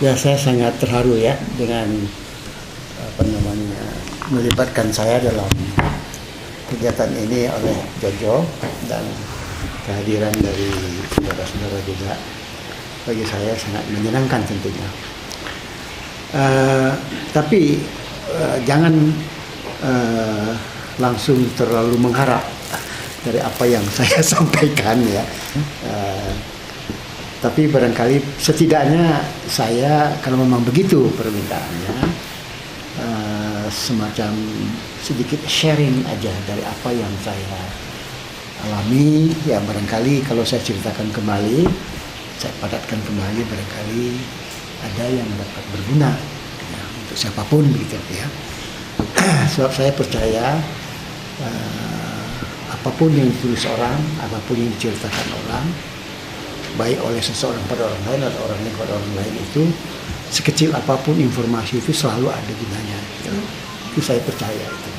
Ya, saya sangat terharu ya dengan melibatkan saya dalam kegiatan ini oleh Jojo dan kehadiran dari saudara-saudara juga. Bagi saya sangat menyenangkan tentunya. Tapi jangan langsung terlalu mengharap dari apa yang saya sampaikan ya. Tapi barangkali setidaknya saya, kalau memang begitu permintaannya, semacam sedikit sharing aja dari apa yang saya alami. Ya barangkali kalau saya ceritakan kembali, saya padatkan kembali, barangkali ada yang dapat berguna ya, untuk siapapun begitu ya. Sebab saya percaya apapun yang ditulis orang, apapun yang diceritakan orang, baik oleh seseorang pada orang lain atau orang lain pada orang lain, itu sekecil apapun informasi itu selalu ada gunanya. Itu saya percaya itu.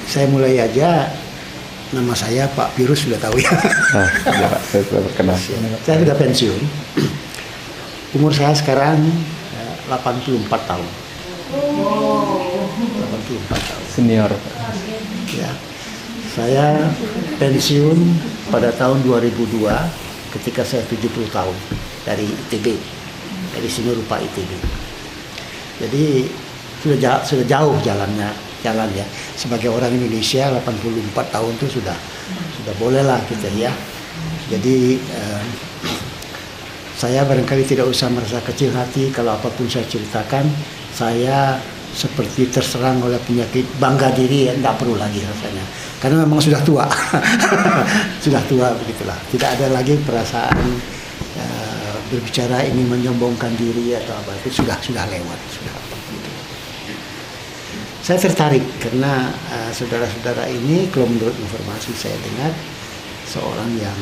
Saya mulai aja. Nama saya Pak Virus, sudah tahu ya. Ya Pak, saya sudah terkenal. Saya sudah pensiun. Umur saya sekarang 84 tahun. 84 tahun. Senior. Ya. Saya pensiun pada tahun 2002 ketika saya 70 tahun dari ITB, dari Seni Rupa ITB. Jadi sudah jauh jalan ya. Sebagai orang Indonesia 84 tahun itu sudah bolehlah kita ya. Jadi saya barangkali tidak usah merasa kecil hati kalau apapun saya ceritakan saya seperti terserang oleh penyakit bangga diri, ya tidak perlu lagi rasanya, karena memang sudah tua. Sudah tua begitulah, tidak ada lagi perasaan berbicara ingin menyombongkan diri atau apa, itu sudah lewat, sudah gitu. Saya tertarik karena saudara-saudara ini, kalau menurut informasi saya dengar, seorang yang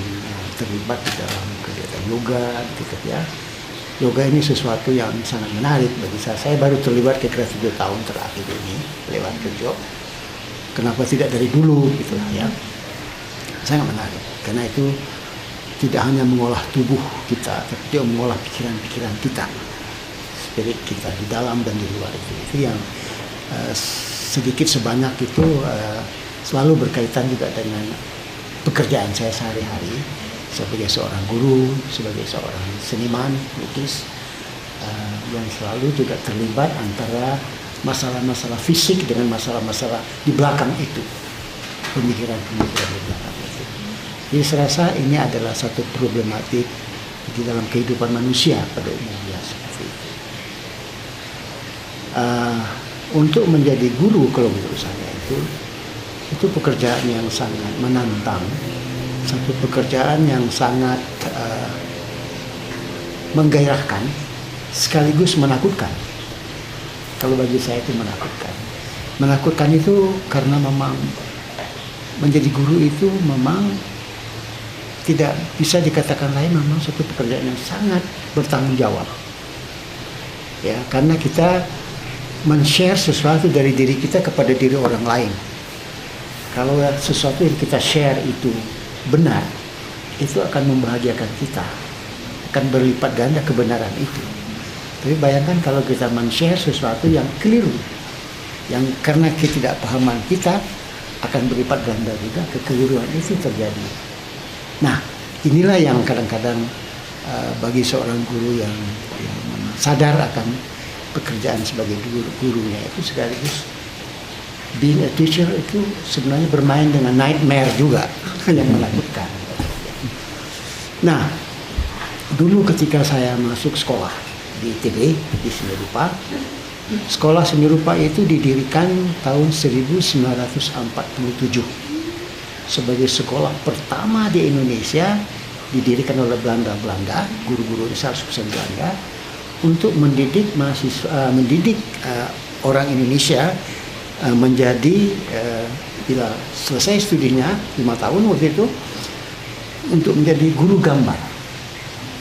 terlibat di dalam kegiatan yoga gitu ya. Yoga ini sesuatu yang sangat menarik bagi saya. Saya baru terlibat kira-kira 7 tahun terakhir ini lewat Jojo. Kenapa tidak dari dulu gitu ya? Sangat menarik karena itu tidak hanya mengolah tubuh kita, tapi dia mengolah pikiran-pikiran kita, spirit kita di dalam dan di luar itu. Itu yang sedikit sebanyak itu selalu berkaitan juga dengan pekerjaan saya sehari-hari sebagai seorang guru, sebagai seorang seniman, lukis, yang selalu juga terlibat antara masalah-masalah fisik dengan masalah-masalah di belakang itu, pemikiran-pemikiran di belakang itu. Jadi saya rasa ini adalah satu problematik di dalam kehidupan manusia pada umumnya seperti itu. Untuk menjadi guru kalau menurut saya itu pekerjaan yang sangat menantang, satu pekerjaan yang sangat menggairahkan sekaligus menakutkan. Kalau bagi saya itu menakutkan itu karena memang menjadi guru itu memang tidak bisa dikatakan lain, memang satu pekerjaan yang sangat bertanggung jawab ya, karena kita men-share sesuatu dari diri kita kepada diri orang lain. Kalau sesuatu yang kita share itu benar, itu akan membahagiakan kita, akan berlipat ganda kebenaran itu. Tapi bayangkan kalau kita men-share sesuatu yang keliru, yang karena ketidakpahaman kita akan berlipat ganda juga kekeliruan itu terjadi. Nah, inilah yang kadang-kadang bagi seorang guru yang sadar akan pekerjaan sebagai gurunya itu sekaligus being a teacher itu sebenarnya bermain dengan nightmare juga yang menakutkan. Nah, dulu ketika saya masuk sekolah di ITB, di Seni Rupa, sekolah Seni Rupa itu didirikan tahun 1947 sebagai sekolah pertama di Indonesia, didirikan oleh Belanda, guru-guru besar sukses Belanda, untuk mendidik mahasiswa, orang Indonesia menjadi bila selesai studinya 5 tahun waktu itu, untuk menjadi guru gambar,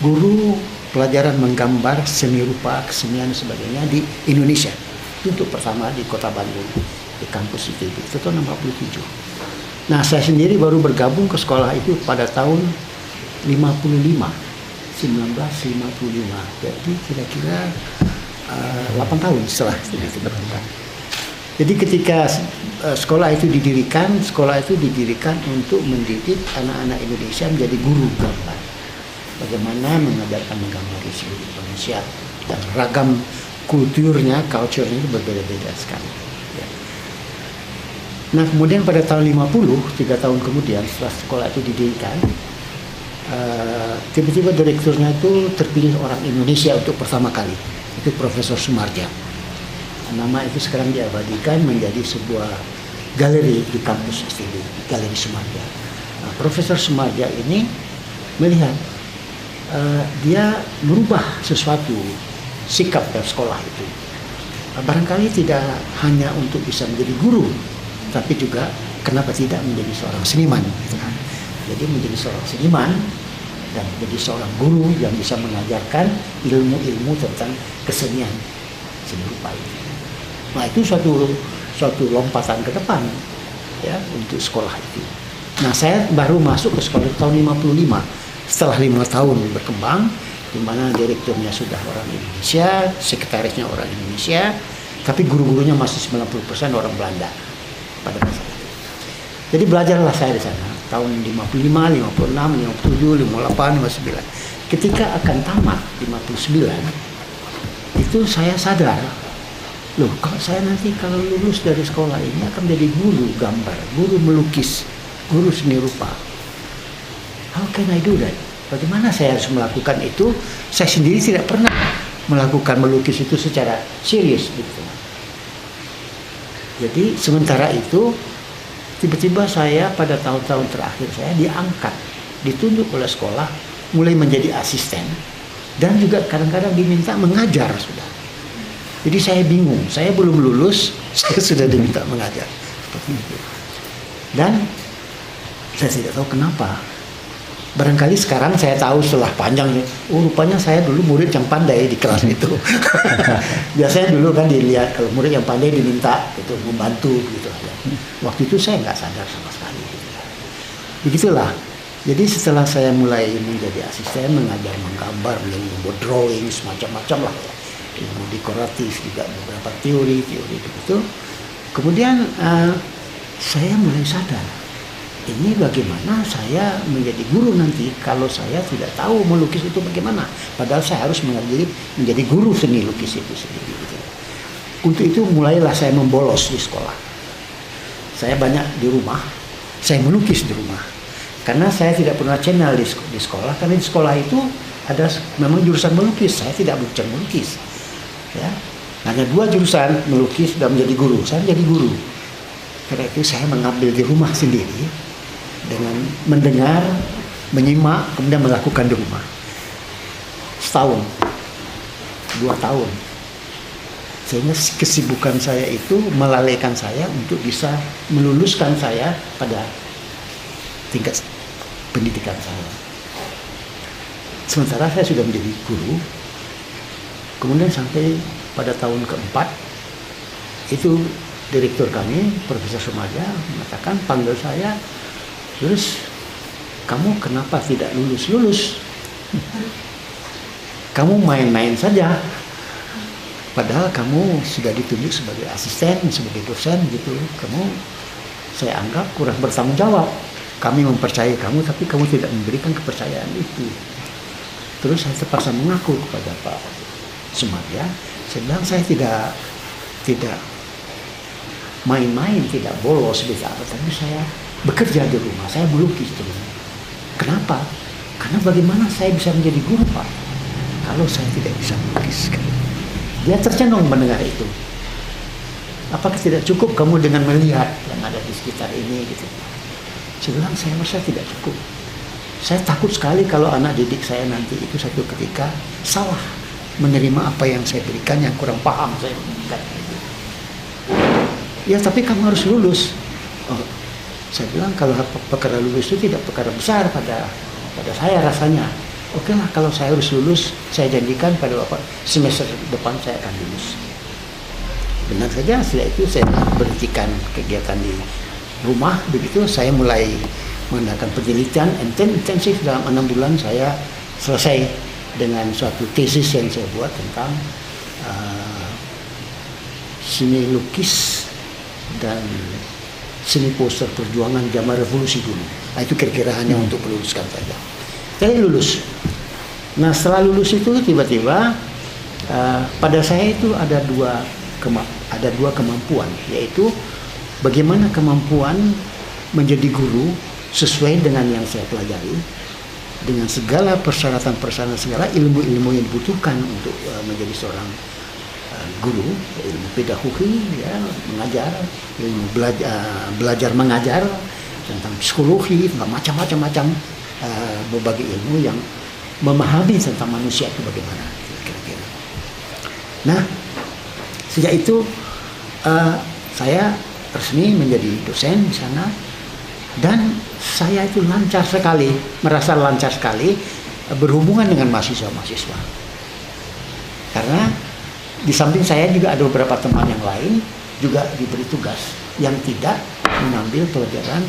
guru pelajaran menggambar seni rupa, kesenian dan sebagainya di Indonesia. Itu untuk pertama di Kota Bandung, di kampus ITB, itu tahun 67. Nah, saya sendiri baru bergabung ke sekolah itu pada tahun 55. 1955. Jadi kira-kira 8 tahun setelah itu berkembang. Jadi ketika sekolah itu didirikan untuk mendidik anak-anak Indonesia menjadi guru gambar. Bagaimana mengajarkan menggambar di seluruh Indonesia, dan ragam culture-nya itu berbeda-beda sekali. Ya. Nah, kemudian pada tahun 50, 3 tahun kemudian setelah sekolah itu didirikan, tiba-tiba direkturnya itu terpilih orang Indonesia untuk pertama kali. Itu Profesor Sumarja. Nama itu sekarang diabadikan menjadi sebuah galeri di kampus STB, Galeri Sumarja. Nah, Profesor Sumarja ini melihat dia merubah sesuatu sikap dalam sekolah itu. Barangkali tidak hanya untuk bisa menjadi guru, tapi juga kenapa tidak menjadi seorang seniman. Jadi menjadi seorang seniman dan menjadi seorang guru yang bisa mengajarkan ilmu-ilmu tentang kesenian seni rupa itu. Nah, itu suatu lompatan ke depan ya untuk sekolah itu. Nah, saya baru masuk ke sekolah tahun 55 setelah 5 tahun berkembang, di mana direkturnya sudah orang Indonesia, sekretarisnya orang Indonesia, tapi guru-gurunya masih 90% orang Belanda pada masa itu. Jadi belajarlah saya di sana tahun 55, 56, 57, 58, 59. Ketika akan tamat 59, itu saya sadar, loh, kalau saya nanti kalau lulus dari sekolah ini akan menjadi guru gambar, guru melukis, guru seni rupa. How can I do that? Bagaimana saya harus melakukan itu? Saya sendiri tidak pernah melakukan melukis itu secara serius gitu. Jadi sementara itu tiba-tiba saya pada tahun-tahun terakhir saya diangkat, ditunjuk oleh sekolah, mulai menjadi asisten, dan juga kadang-kadang diminta mengajar sudah. Jadi saya bingung, saya belum lulus, saya sudah diminta mengajar. Dan saya tidak tahu kenapa. Barangkali sekarang saya tahu setelah panjangnya, rupanya saya dulu murid yang pandai di kelas itu. Biasanya dulu kan dilihat kalau murid yang pandai diminta itu membantu gitu. Waktu itu saya nggak sadar sama sekali. Begitulah. Jadi setelah saya mulai menjadi asisten, mengajar menggambar, membuat drawing, semacam-macam lah. Ilmu dekoratif juga beberapa teori begitu. Kemudian saya mulai sadar. Ini bagaimana saya menjadi guru nanti kalau saya tidak tahu melukis itu bagaimana. Padahal saya harus menjadi guru seni lukis itu sendiri. Gitu. Untuk itu mulailah saya membolos di sekolah. Saya banyak di rumah, saya melukis di rumah. Karena saya tidak pernah channel di sekolah, karena di sekolah itu ada memang jurusan melukis. Saya tidak belajar melukis. Ya, hanya 2 jurusan, melukis dan menjadi guru. Saya menjadi guru. Karena itu saya mengambil di rumah sendiri. Dengan mendengar, menyimak, kemudian melakukan di rumah. Setahun, 2 tahun. Sehingga kesibukan saya itu melalaikan saya untuk bisa meluluskan saya pada tingkat pendidikan saya. Sementara saya sudah menjadi guru. Kemudian sampai pada tahun keempat, itu direktur kami, Profesor Sumarja, mengatakan, panggil saya, terus kamu kenapa tidak lulus? Kamu main-main saja. Padahal kamu sudah ditunjuk sebagai asisten, sebagai dosen gitu. Saya anggap kurang bertanggung jawab. Kami mempercayai kamu, tapi kamu tidak memberikan kepercayaan itu. Terus saya terpaksa mengaku kepada Pak Sumarja. Saya bilang saya tidak main-main, tidak bolos bisa, tapi saya bekerja di rumah, saya melukis terus. Kenapa? Karena bagaimana saya bisa menjadi guru, Pak, kalau saya tidak bisa melukis? Dia tercenung mendengar itu. Apakah tidak cukup kamu dengan melihat yang ada di sekitar ini gitu? Saya bilang saya rasa tidak cukup. Saya takut sekali kalau anak didik saya nanti itu satu ketika salah menerima apa yang saya berikan, yang kurang paham saya berikan. Ya, tapi kamu harus lulus. Oh, saya bilang kalau perkara lulus itu tidak perkara besar pada saya rasanya. Oke lah, kalau saya harus lulus, saya janjikan pada Bapak semester depan saya akan lulus. Benar saja, setelah itu saya berhentikan kegiatan di rumah. Begitu saya mulai mengadakan penelitian intensif dalam 6 bulan saya selesai dengan suatu tesis yang saya buat tentang seni lukis dan seni poster perjuangan zaman revolusi dulu. Nah, itu kira-kira hanya untuk meluluskan saja. Jadi lulus. Nah, setelah lulus itu tiba-tiba pada saya itu ada dua kemampuan, yaitu bagaimana kemampuan menjadi guru sesuai dengan yang saya pelajari, dengan segala persyaratan-persyaratan, segala ilmu-ilmu yang dibutuhkan untuk menjadi seorang guru, ilmu pedagogi, ya, mengajar, ilmu belajar mengajar, tentang psikologi, tentang macam-macam berbagai ilmu yang memahami tentang manusia itu bagaimana kira-kira. Nah, sejak itu saya resmi menjadi dosen di sana, dan saya itu merasa lancar sekali berhubungan dengan mahasiswa-mahasiswa. Karena di samping saya juga ada beberapa teman yang lain juga diberi tugas yang tidak mengambil pelajaran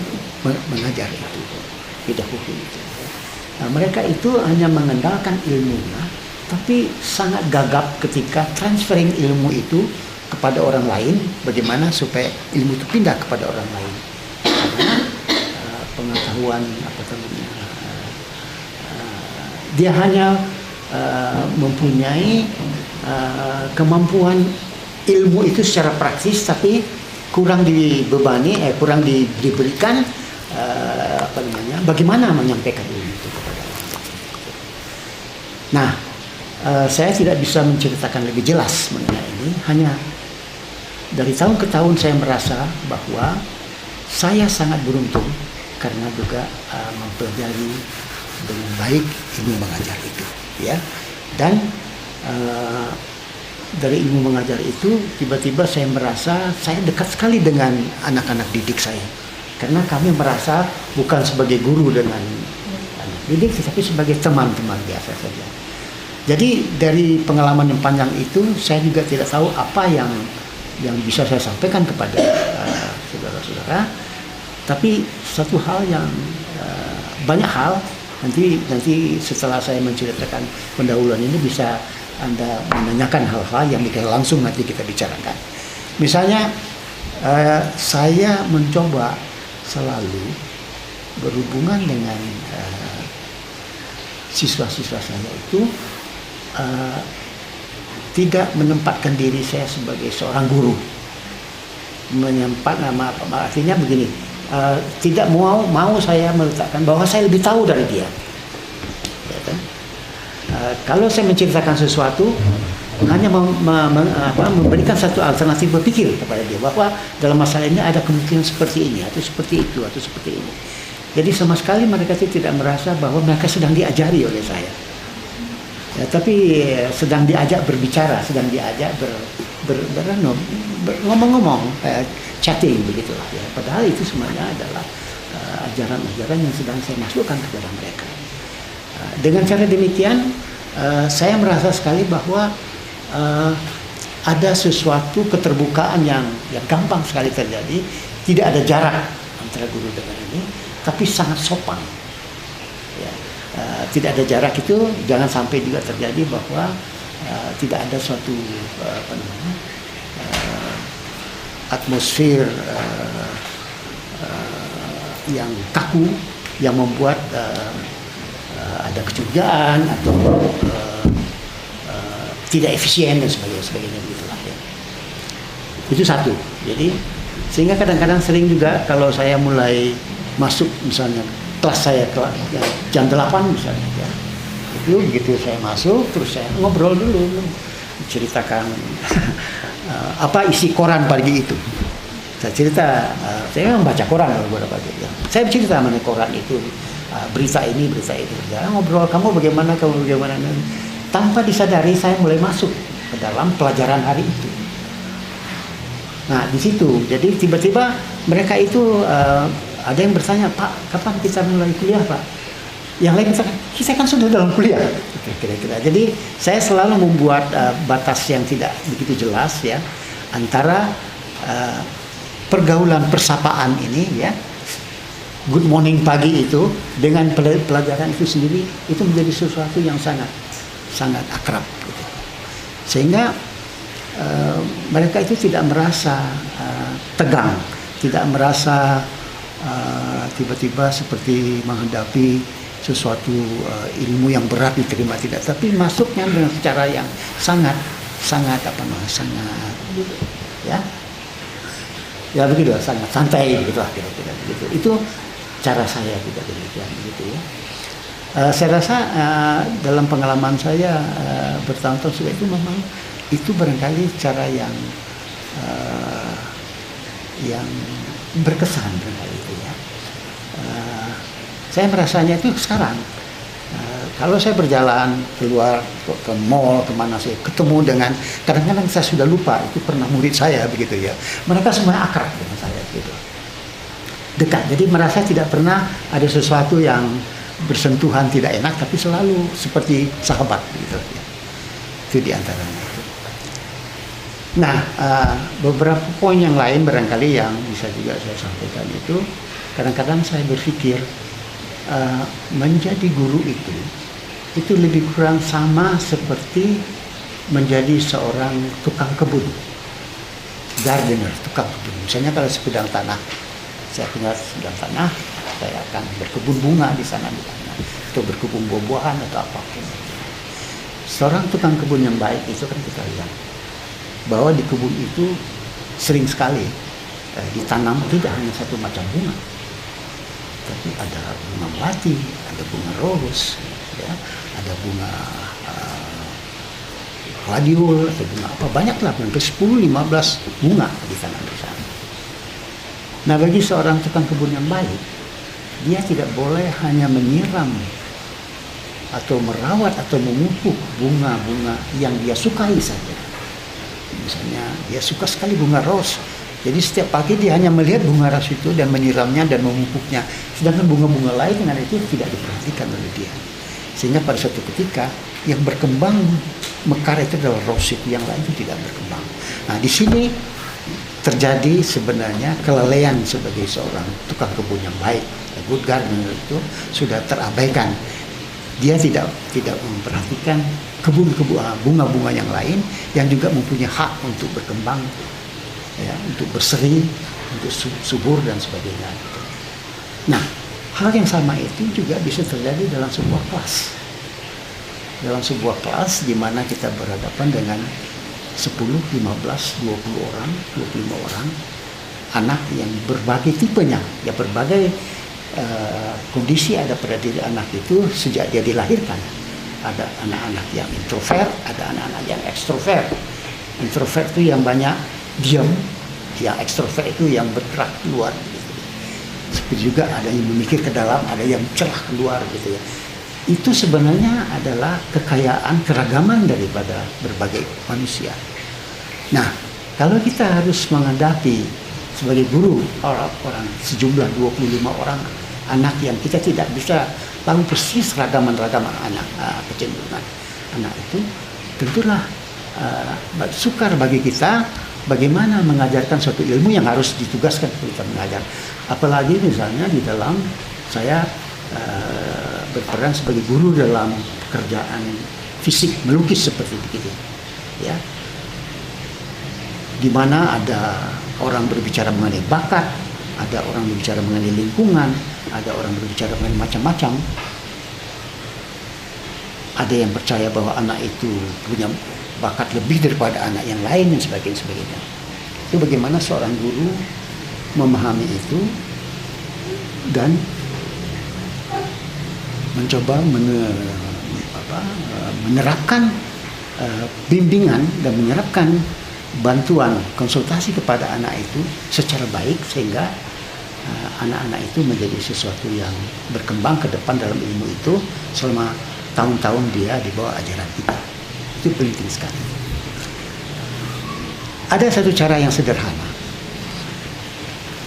mengajar itu, pedagogi itu. Nah, mereka itu hanya mengandalkan ilmunya, tapi sangat gagap ketika transferring ilmu itu kepada orang lain, bagaimana supaya ilmu itu pindah kepada orang lain. Karena pengetahuan dia hanya mempunyai kemampuan ilmu itu secara praktis, tapi kurang dibebani, kurang diberikan bagaimana menyampaikan ilmu itu kepada orang. Nah, saya tidak bisa menceritakan lebih jelas mengenai ini. Hanya dari tahun ke tahun saya merasa bahwa saya sangat beruntung karena juga mempelajari dengan baik ilmu mengajar itu, ya. Dan dari ilmu mengajar itu tiba-tiba saya merasa saya dekat sekali dengan anak-anak didik saya, karena kami merasa bukan sebagai guru dengan anak didik, tetapi sebagai teman-teman biasa saja. Jadi dari pengalaman yang panjang itu saya juga tidak tahu apa yang bisa saya sampaikan kepada saudara-saudara, tapi satu hal yang banyak hal nanti setelah saya menceritakan pendahuluan ini bisa Anda menanyakan hal-hal yang langsung nanti kita bicarakan. Misalnya saya mencoba selalu berhubungan dengan siswa-siswa saya itu tidak menempatkan diri saya sebagai seorang guru. Artinya begini, tidak mau saya meletakkan bahwa saya lebih tahu dari dia. Ya, kan? Kalau saya menceritakan sesuatu, hanya memberikan satu alternatif berpikir kepada dia bahwa dalam masalah ini ada kemungkinan seperti ini atau seperti itu atau seperti ini. Jadi sama sekali mereka tidak merasa bahwa mereka sedang diajari oleh saya. Ya, tapi sedang diajak berbicara, sedang diajak ngomong-ngomong, chatting begitulah. Ya. Padahal itu semuanya adalah ajaran-ajaran yang sedang saya masukkan kepada mereka. Dengan cara demikian, saya merasa sekali bahwa ada sesuatu keterbukaan yang gampang sekali terjadi. Tidak ada jarak antara guru dengan ini, tapi sangat sopan. Ya. Tidak ada jarak itu, jangan sampai juga terjadi bahwa tidak ada suatu atmosfer yang kaku yang membuat ada kecurigaan atau tidak efisien dan sebagainya begitulah ya. Itu satu. Jadi sehingga kadang-kadang sering juga kalau saya mulai masuk misalnya kelas saya jam 8 misalnya ya. Itu begitu saya masuk terus saya ngobrol dulu, ceritakan apa isi koran pagi itu. Saya cerita, saya memang baca koran beberapa kali. Ya. Saya cerita mengenai koran itu, berita ini, ya, ngobrol kamu bagaimana, tanpa disadari saya mulai masuk ke dalam pelajaran hari itu. Nah di situ, jadi tiba-tiba mereka itu ada yang bertanya, Pak, kapan kita mulai kuliah, Pak? Yang lain kita kan sudah dalam kuliah, kira-kira. Jadi saya selalu membuat batas yang tidak begitu jelas ya antara pergaulan persapaan ini ya good morning pagi itu dengan pelajaran itu sendiri itu menjadi sesuatu yang sangat sangat akrab gitu. Sehingga mereka itu tidak merasa tegang, tidak merasa tiba-tiba seperti menghadapi sesuatu ilmu yang berat diterima, tidak, tapi masuknya dengan cara yang sangat sangat ya begitu, sangat santai gitu lah kira-kira begitu. Itu cara saya juga demikian gitu ya. Saya rasa dalam pengalaman saya bertahun-tahun sudah itu memang itu barangkali cara yang berkesan barangkali itu ya. Saya merasanya itu sekarang kalau saya berjalan keluar ke mall kemana saya ketemu dengan, kadang-kadang saya sudah lupa itu pernah murid saya begitu ya, mereka semua akrab dengan saya gitu, dekat, jadi merasa tidak pernah ada sesuatu yang bersentuhan tidak enak, tapi selalu seperti sahabat gitu ya. Itu diantaranya itu. Nah, beberapa poin yang lain barangkali yang bisa juga saya sampaikan itu, kadang-kadang saya berpikir menjadi guru itu lebih kurang sama seperti menjadi seorang tukang kebun, gardener, tukang kebun. Misalnya kalau sebidang tanah, saya punya sebidang tanah, saya akan berkebun bunga di sana, atau berkebun buah-buahan atau apapun. Seorang tukang kebun yang baik itu kan kita lihat bahwa di kebun itu sering sekali ditanam tidak hanya satu macam bunga, tapi ada bunga melati, ada bunga ros, ya, ada bunga gladiol atau bunga apa, banyaklah, sampai 10-15 bunga ditanam di sana. Nah, bagi seorang tukang kebun yang baik, dia tidak boleh hanya menyiram atau merawat atau memupuk bunga-bunga yang dia sukai saja. Misalnya dia suka sekali bunga ros, jadi setiap pagi dia hanya melihat bunga ros itu dan menyiramnya dan memupuknya, sedangkan bunga-bunga lain dengan itu tidak diperhatikan oleh dia. Sehingga pada suatu ketika yang berkembang mekar itu adalah ros itu, yang lain itu tidak berkembang. Nah, di sini terjadi sebenarnya kelalaian sebagai seorang tukang kebun yang baik. Good gardener itu sudah terabaikan. Dia tidak memperhatikan bunga-bunga yang lain yang juga mempunyai hak untuk berkembang, ya, untuk berseri, untuk subur dan sebagainya. Nah, hal yang sama itu juga bisa terjadi dalam sebuah kelas. Dalam sebuah kelas di mana kita berhadapan dengan 10, 15, 20 orang, 25 orang anak yang berbagai tipenya, ya berbagai kondisi ada pada diri anak itu sejak dia dilahirkan. Ada anak-anak yang introvert, ada anak-anak yang ekstrovert. Introvert itu yang banyak diam, yang ekstrovert itu yang bergerak keluar gitu. Seperti juga ada yang memikir ke dalam, ada yang celah keluar gitu ya. Itu sebenarnya adalah kekayaan keragaman daripada berbagai manusia. Nah, kalau kita harus menghadapi sebagai guru orang sejumlah 25 orang anak yang kita tidak bisa tahu persis ragaman-ragaman anak, kecenderungan anak itu, tentulah sukar bagi kita bagaimana mengajarkan suatu ilmu yang harus ditugaskan kita mengajar. Apalagi misalnya di dalam saya berperan sebagai guru dalam pekerjaan fisik, melukis seperti begitu, ya, di mana ada orang berbicara mengenai bakat, ada orang berbicara mengenai lingkungan, ada orang berbicara mengenai macam-macam. Ada yang percaya bahwa anak itu punya bakat lebih daripada anak yang lain dan sebagainya. Itu bagaimana seorang guru memahami itu dan mencoba menerapkan bimbingan dan menyerapkan bantuan konsultasi kepada anak itu secara baik sehingga anak-anak itu menjadi sesuatu yang berkembang ke depan dalam ilmu itu selama tahun-tahun dia di bawah ajaran kita. Itu penting sekali. Ada satu cara yang sederhana.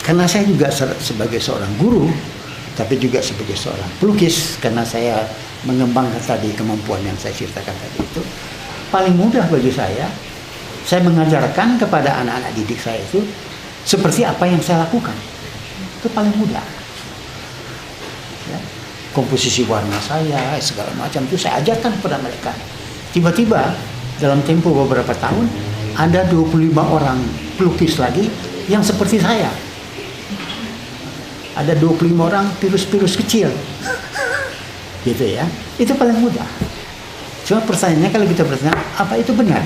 Karena saya juga sebagai seorang guru, tapi juga sebagai seorang pelukis, karena saya mengembangkan tadi kemampuan yang saya ceritakan tadi itu, paling mudah bagi saya mengajarkan kepada anak-anak didik saya itu seperti apa yang saya lakukan. Itu paling mudah. komposisi warna saya, segala macam itu saya ajarkan kepada mereka. Tiba-tiba dalam tempo beberapa tahun ada 25 orang pelukis lagi yang seperti saya. Ada 25 orang virus-virus kecil. Gitu ya. Itu paling mudah. Cuma pertanyaannya kalau kita bertanya, apa itu benar?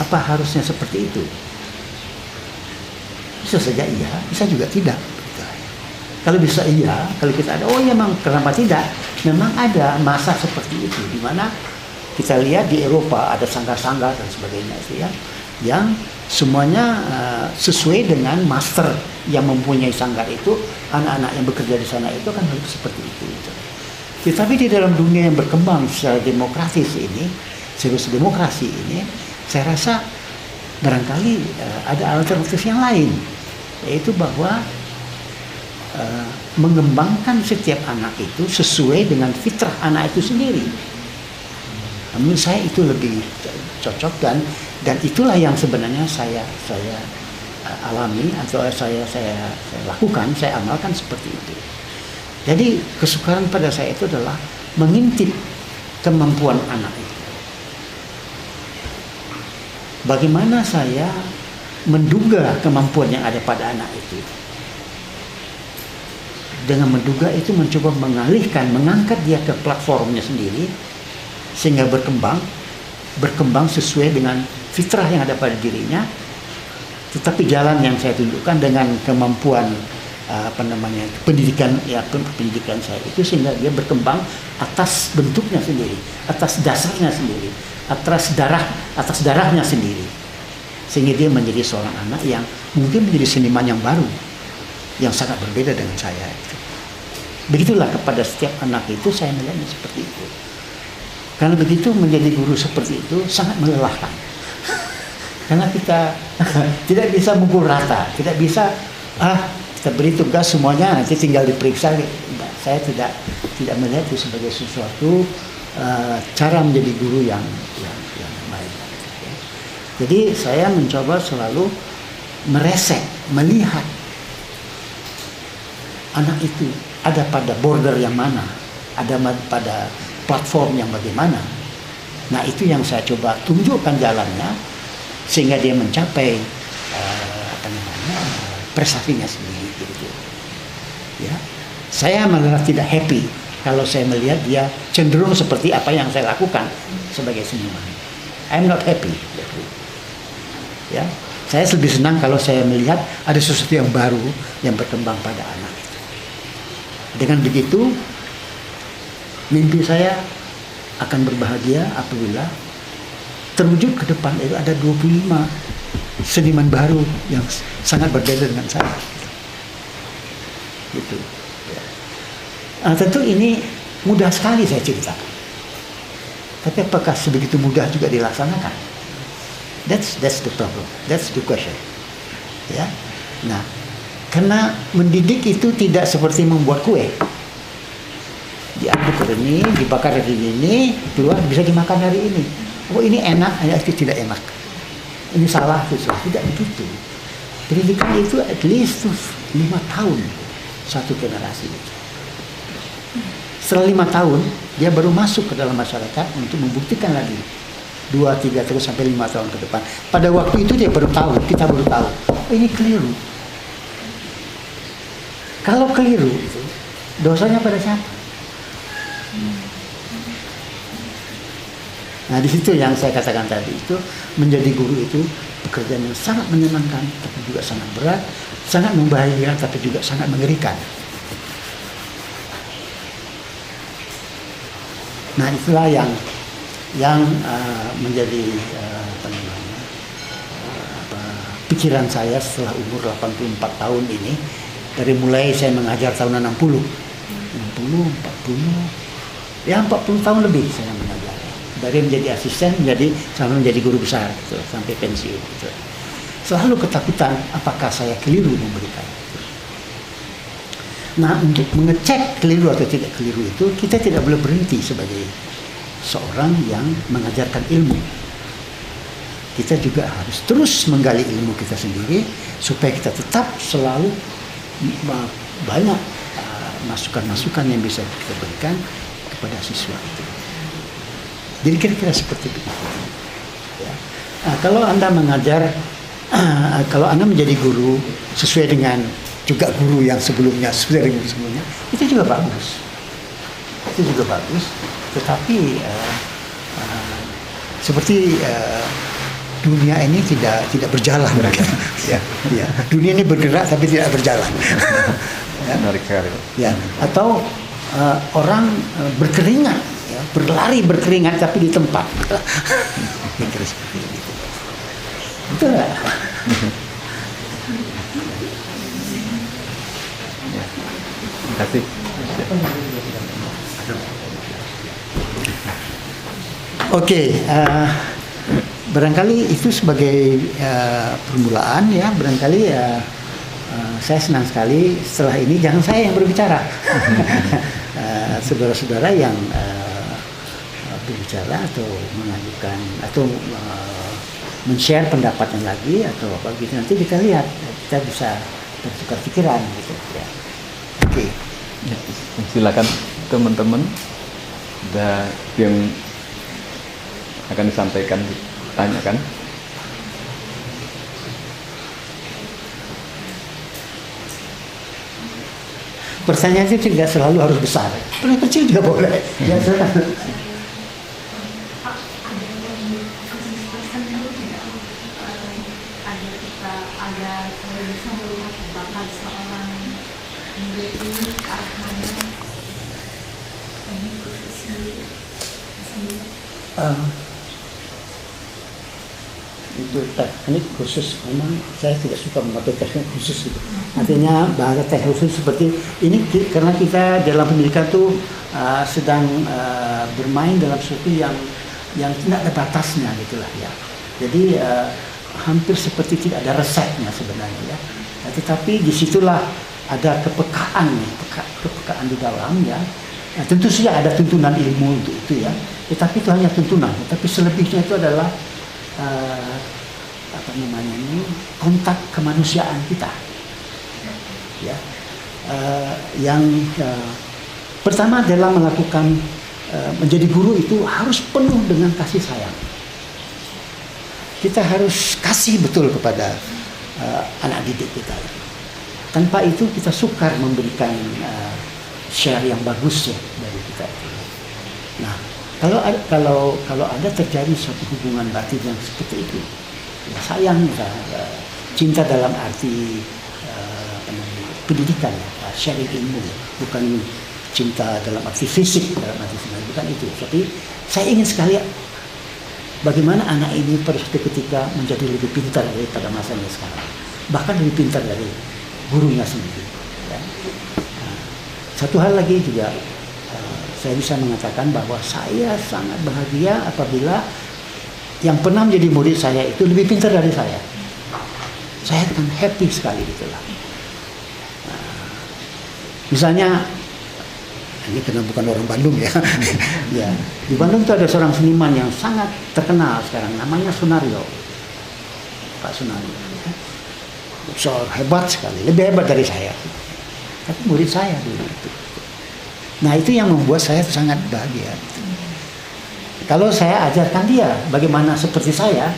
Apa harusnya seperti itu? Bisa saja iya, bisa juga tidak. Kalau bisa iya, kalau kita ada, oh ya memang kenapa tidak? Memang ada masa seperti itu, di mana kita lihat di Eropa ada sanggar-sanggar dan sebagainya itu ya, yang semuanya sesuai dengan master yang mempunyai sanggar itu, anak-anak yang bekerja di sana itu kan harus seperti itu. Tetapi di dalam dunia yang berkembang secara demokratis ini, serius demokrasi ini, saya rasa barangkali ada alternatif yang lain, yaitu bahwa mengembangkan setiap anak itu sesuai dengan fitrah anak itu sendiri. Menurut saya itu lebih cocok dan itulah yang sebenarnya saya alami atau saya lakukan, saya amalkan seperti itu. Jadi kesukaran pada saya itu adalah mengintip kemampuan anak itu. Bagaimana saya menduga kemampuan yang ada pada anak itu. Dengan menduga itu mencoba mengalihkan, mengangkat dia ke platformnya sendiri sehingga berkembang sesuai dengan fitrah yang ada pada dirinya. Tetapi jalan yang saya tunjukkan dengan kemampuan pendidikan saya itu sehingga dia berkembang atas bentuknya sendiri, atas dasarnya sendiri, atas darahnya sendiri, sehingga dia menjadi seorang anak yang mungkin menjadi seniman yang baru, yang sangat berbeda dengan saya. Begitulah kepada setiap anak itu saya melihatnya seperti itu. Karena begitu menjadi guru seperti itu sangat melelahkan. Karena kita tidak bisa mukul rata, tidak bisa kita beri tugas semuanya nanti tinggal diperiksa. Saya tidak melihat itu sebagai sesuatu cara menjadi guru yang baik. Jadi saya mencoba selalu meresek, melihat anak itu ada pada border yang mana, ada pada platform yang bagaimana. Nah itu yang saya coba tunjukkan jalannya sehingga dia mencapai prestasinya sendiri gitu. Ya, saya malah tidak happy kalau saya melihat dia cenderung seperti apa yang saya lakukan sebagai seniman. I'm not happy. Ya, saya lebih senang kalau saya melihat ada sesuatu yang baru yang berkembang pada anak itu. Dengan begitu, mimpi saya akan berbahagia apabila terwujud ke depan itu ada 25 seniman baru yang sangat berbeda dengan saya. Gitu. Nah, tentu ini mudah sekali saya ceritakan. Tapi apakah sebegitu mudah juga dilaksanakan? That's the problem. That's the question. Ya. Nah, karena mendidik itu tidak seperti membuat kue. Diaduk hari ini, dibakar hari ini, keluar bisa dimakan hari ini. Oh ini enak, itu tidak enak. Ini salah, itu tidak begitu. Pendidikan itu at least 5 tahun satu generasi. Setelah 5 tahun, dia baru masuk ke dalam masyarakat untuk membuktikan lagi 2, 3, terus sampai 5 tahun ke depan. Pada waktu itu dia baru tahu, kita baru tahu, oh, ini keliru. Kalau keliru itu dosanya pada siapa? Nah di situ yang saya katakan tadi itu menjadi guru itu pekerjaan yang sangat menyenangkan tapi juga sangat berat, sangat membahagiakan tapi juga sangat mengerikan. Nah itulah yang menjadi pikiran saya setelah umur 84 tahun ini. Dari mulai saya mengajar tahun 60, 40 tahun lebih saya mengajar. Dari menjadi asisten sampai menjadi guru besar gitu, sampai pensiun gitu. Selalu ketakutan apakah saya keliru memberikan. Nah untuk mengecek keliru atau tidak keliru itu kita tidak boleh berhenti sebagai seorang yang mengajarkan ilmu. Kita juga harus terus menggali ilmu kita sendiri supaya kita tetap selalu banyak masukan-masukan yang bisa kita berikan kepada siswa itu. Jadi kira-kira seperti itu. Ya. Nah, kalau Anda mengajar, kalau Anda menjadi guru sesuai dengan juga guru yang sebelumnya, itu juga bagus. Itu juga bagus. Tetapi seperti dunia ini tidak berjalan. Ya. Dunia ini bergerak tapi tidak berjalan. Ya. Ya. Atau orang berkeringat, ya, berkeringat tapi di tempat. Kira-kira seperti itu. Betul nggak? Terima kasih. Oke, barangkali itu sebagai permulaan ya. Barangkali saya senang sekali setelah ini jangan saya yang berbicara. Saudara-saudara yang berbicara atau mengajukan atau men-share pendapatnya lagi atau apa gitu, nanti kita lihat, kita bisa bertukar pikiran gitu ya. Oke. Ya, silakan teman-teman, ada yang akan disampaikan, ditanyakan. Pertanyaan itu tidak selalu harus besar, pertanyaan kecil juga boleh. Ya, itu teknik khusus, memang saya tidak suka memakai teknik khusus itu. Artinya bahasa teknik khusus seperti ini karena kita dalam pendidikan tuh sedang bermain dalam sesuatu yang tidak ada batasnya gitulah ya. Jadi hampir seperti tidak ada resepnya sebenarnya ya. Tetapi disitulah ada kepekaan di dalam ya. Nah, tentu saja ada tuntunan ilmu untuk itu ya. Tetapi itu hanya tuntunan. Tapi selebihnya itu adalah kontak kemanusiaan kita. Ya, pertama dalam melakukan menjadi guru itu harus penuh dengan kasih sayang. Kita harus kasih betul kepada anak didik kita. Tanpa itu kita sukar memberikan share yang bagus ya dari kita. Nah, kalau ada terjadi suatu hubungan batin yang seperti itu, ya sayang, cinta dalam arti pendidikan ya, sharing ilmu, bukan cinta dalam arti fisik, dalam arti sebenarnya bukan itu. Tapi saya ingin sekali bagaimana anak ini pada suatu ketika menjadi lebih pintar daripada masanya sekarang, bahkan lebih pintar dari gurunya sendiri. Ya. Nah, satu hal lagi juga saya bisa mengatakan bahwa saya sangat bahagia apabila yang pernah menjadi murid saya itu lebih pintar dari saya. Saya akan happy sekali itulah. Misalnya, ini karena bukan orang Bandung ya. Ya, di Bandung itu ada seorang seniman yang sangat terkenal sekarang, namanya Sunario, Pak Sunario. So, hebat sekali, lebih hebat dari saya. Tapi murid saya dulu itu. Nah itu yang membuat saya sangat bahagia. Kalau saya ajarkan dia bagaimana seperti saya,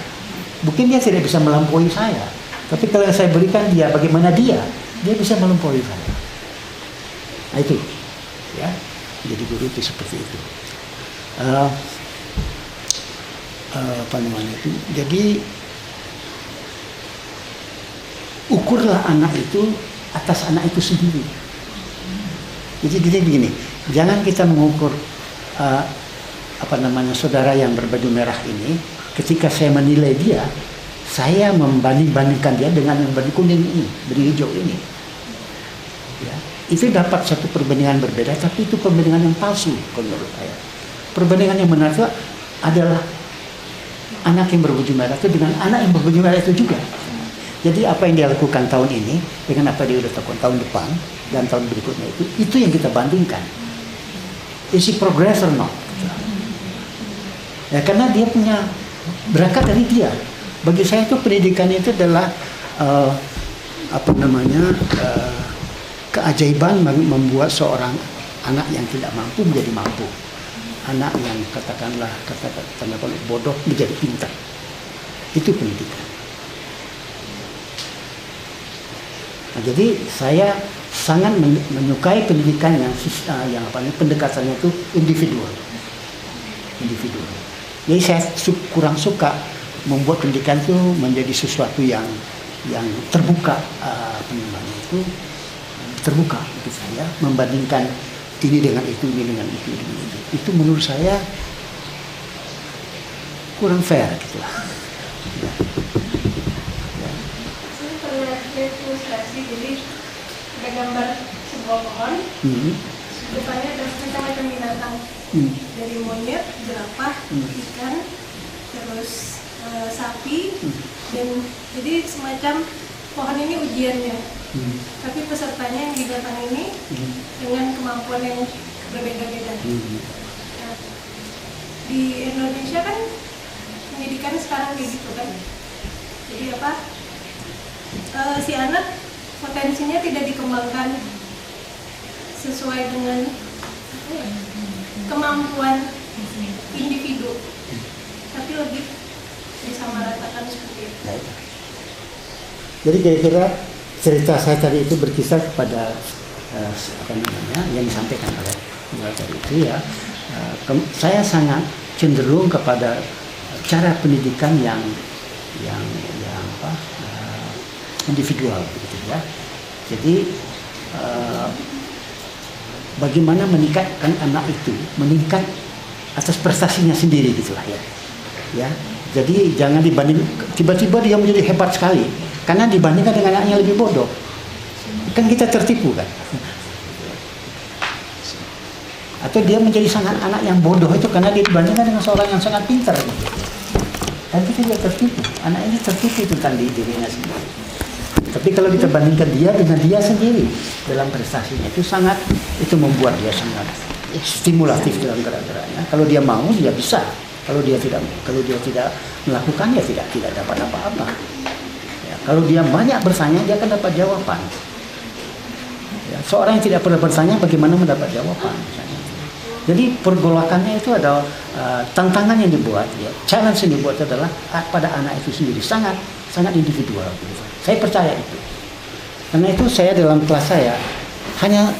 mungkin dia tidak bisa melampaui saya. Tapi kalau saya berikan dia bagaimana dia bisa melampaui saya. Nah itu, ya. Jadi guru itu seperti itu. Jadi ukurlah anak itu atas anak itu sendiri. Jadi begini, jangan kita mengukur saudara yang berbaju merah ini. Ketika saya menilai dia, saya membanding-bandingkan dia dengan yang berwarna kuning ini, berwarna hijau ini. Ya, itu dapat satu perbandingan berbeda, tapi itu perbandingan yang palsu menurut saya. Perbandingan yang benar itu adalah anak yang berbaju merah itu dengan anak yang berbaju merah itu juga. Jadi apa yang dia lakukan tahun ini dengan apa dia sudah lakukan tahun depan dan tahun berikutnya itu yang kita bandingkan. Is he progress or not? Ya, karena dia punya berangkat dari dia. Bagi saya itu pendidikan itu adalah keajaiban membuat seorang anak yang tidak mampu menjadi mampu, anak yang katakanlah bodoh menjadi pintar. Itu pendidikan. Nah, jadi saya sangat menyukai pendidikan yang pendekatannya itu individual. Jadi saya kurang suka membuat pendidikan itu menjadi sesuatu yang terbuka, terbuka bagi saya, membandingkan ini dengan itu, ini dengan itu. Itu menurut saya kurang fair gitu lah. Saya pernah lihat ilustrasi, jadi ada gambar sebuah pohon, depannya ada macam-macam binatang, dari monyet, jerapah, ikan, terus sapi, dan jadi semacam pohon ini ujiannya. Tapi pesertanya yang didatang ini dengan kemampuan yang berbeda-beda. Nah, di Indonesia kan pendidikan sekarang kayak gitu kan. Jadi si anak potensinya tidak dikembangkan sesuai dengan kemampuan individu, tapi lebih disamaratakan seperti itu. Jadi kira-kira cerita saya tadi itu berkisar kepada yang disampaikan oleh tadi itu ya. Saya sangat cenderung kepada cara pendidikan yang individual begitu ya. Jadi bagaimana meningkatkan anak itu meningkat atas prestasinya sendiri gitulah ya. Ya. Jadi jangan dibanding tiba-tiba dia menjadi hebat sekali karena dibandingkan dengan anaknya lebih bodoh. Kan kita tertipu kan. Atau dia menjadi sangat anak yang bodoh itu karena dia dibandingkan dengan seorang yang sangat pintar. Dan kita juga tertipu. Anak ini tertipu tentang dirinya sendiri. Tapi kalau kita bandingkan dia dengan dia sendiri dalam prestasinya itu membuat dia sangat stimulatif dalam gerak-geraknya. Kalau dia mau dia bisa. Kalau dia tidak melakukannya tidak dapat apa-apa. Ya, kalau dia banyak bertanya dia akan dapat jawaban. Ya, seorang yang tidak pernah bertanya bagaimana mendapat jawaban. Misalnya. Jadi pergolakannya itu adalah tantangan yang dibuat, ya, challenge yang dibuat adalah pada anak itu sendiri sangat individual. Gitu. Saya percaya itu. Karena itu saya dalam kelas saya hanya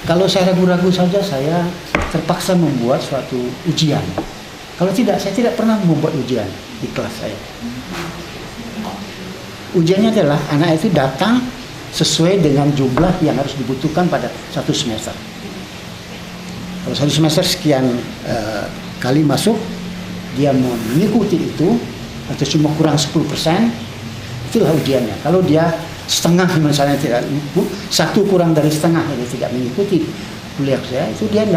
kalau saya ragu-ragu saja saya terpaksa membuat suatu ujian. Kalau tidak, saya tidak pernah membuat ujian di kelas saya. Ujiannya adalah anak itu datang sesuai dengan jumlah yang harus dibutuhkan pada satu semester. Kalau satu semester sekian kali masuk, dia mau mengikuti itu atau cuma kurang 10%, itulah ujiannya. Kalau dia setengah misalnya satu kurang dari setengah dia tidak mengikuti kuliah saya, itu dia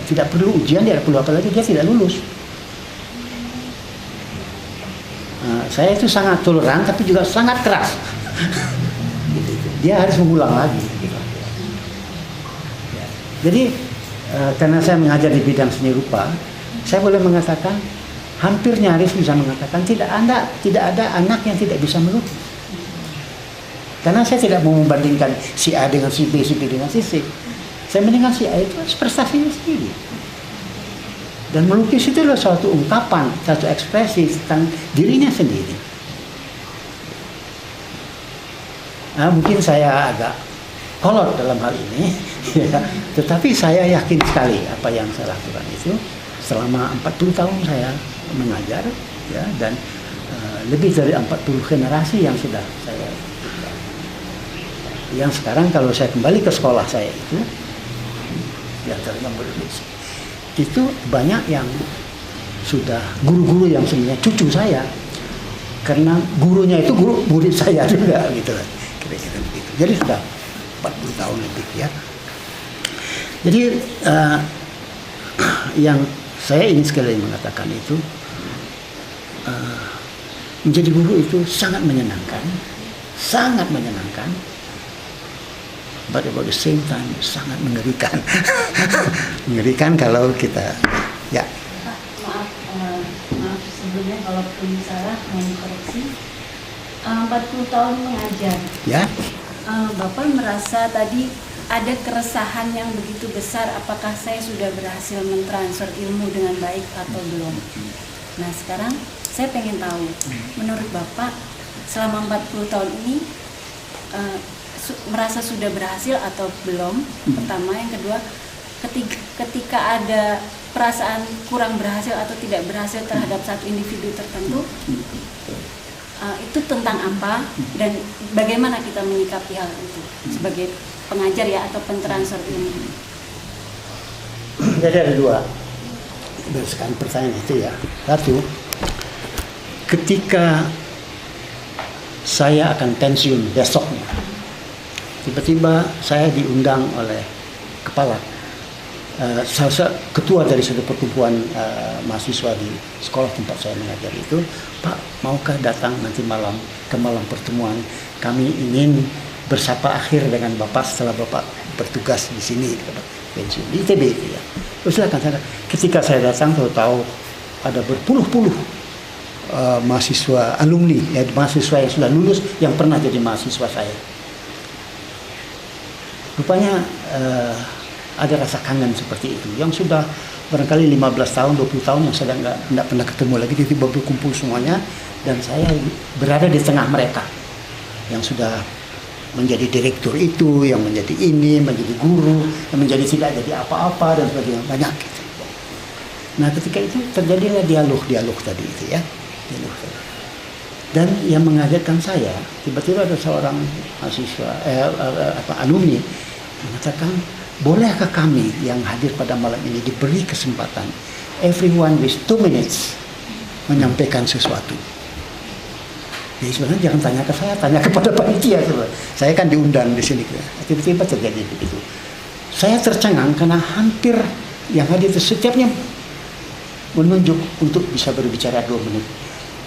tidak perlu ujian, dia tidak perlu apa lagi, dia tidak lulus. Saya itu sangat toleran tapi juga sangat keras. Dia harus mengulang lagi. Jadi karena saya mengajar di bidang seni rupa, saya boleh mengatakan hampir nyaris bisa mengatakan tidak ada anak yang tidak bisa melukis. Karena saya tidak mau membandingkan si A dengan si B dengan si C. Saya membandingkan si A itu prestasinya sendiri. Dan melukis itu adalah suatu ungkapan, suatu ekspresi tentang dirinya sendiri. Nah, mungkin saya agak kolot dalam hal ini, ya. Tetapi saya yakin sekali apa yang saya lakukan itu selama 40 tahun saya mengajar, ya, dan lebih dari 40 generasi yang sudah saya lakukan. Yang sekarang kalau saya kembali ke sekolah saya itu, ya terutama melukis. Itu banyak yang sudah guru-guru yang sebenarnya cucu saya karena gurunya itu guru murid saya juga gitu lah, kira-kira begitu. Jadi sudah 40 tahun lebih ya. Jadi yang saya ingin sekali mengatakan itu menjadi guru itu sangat menyenangkan, but about the same time sangat mengerikan. Mengerikan kalau kita ya. Maaf sebelumnya kalau pun salah mau koreksi. 40 tahun mengajar. Ya. Bapak merasa tadi ada keresahan yang begitu besar, apakah saya sudah berhasil mentransfer ilmu dengan baik atau belum. Nah sekarang saya pengen tahu, menurut Bapak selama 40 tahun ini merasa sudah berhasil atau belum? Pertama. Yang kedua, ketika ada perasaan kurang berhasil atau tidak berhasil terhadap satu individu tertentu, itu tentang apa dan bagaimana kita menyikapi hal itu sebagai pengajar ya atau pentransfer ilmu? Jadi ada dua berdasarkan pertanyaan itu ya. Satu, ketika saya akan pensiun besoknya, tiba-tiba saya diundang oleh kepala ketua dari satu perkumpulan mahasiswa di sekolah tempat saya mengajar itu, Pak, maukah datang nanti malam ke malam pertemuan? Kami ingin bersapa akhir dengan Bapak setelah Bapak bertugas di sini, pensiun di ITB itu ya. Terus silakan sana. Ketika saya datang, tahu ada berpuluh-puluh mahasiswa alumni, ya mahasiswa yang sudah lulus yang pernah jadi mahasiswa saya. Rupanya ada rasa kangen seperti itu, yang sudah barangkali 15 tahun, 20 tahun yang saya tidak pernah ketemu lagi, tiba-tiba berkumpul semuanya, dan saya berada di tengah mereka yang sudah menjadi direktur itu, yang menjadi ini, menjadi guru, yang menjadi tidak jadi apa-apa, dan sebagainya, banyak gitu. Nah ketika itu terjadilah dialog tadi itu ya, dialog tadi. Dan yang mengagetkan saya, tiba-tiba ada seorang mahasiswa, alumni mengatakan, bolehkah kami yang hadir pada malam ini diberi kesempatan, everyone with 2 minutes, menyampaikan sesuatu. Jadi sebenarnya jangan tanya ke saya, tanya kepada panitia. Saya kan diundang di sini. Tiba-tiba terjadi begitu. Saya tercengang karena hampir yang hadir itu setiapnya menunjuk untuk bisa berbicara 2 menit.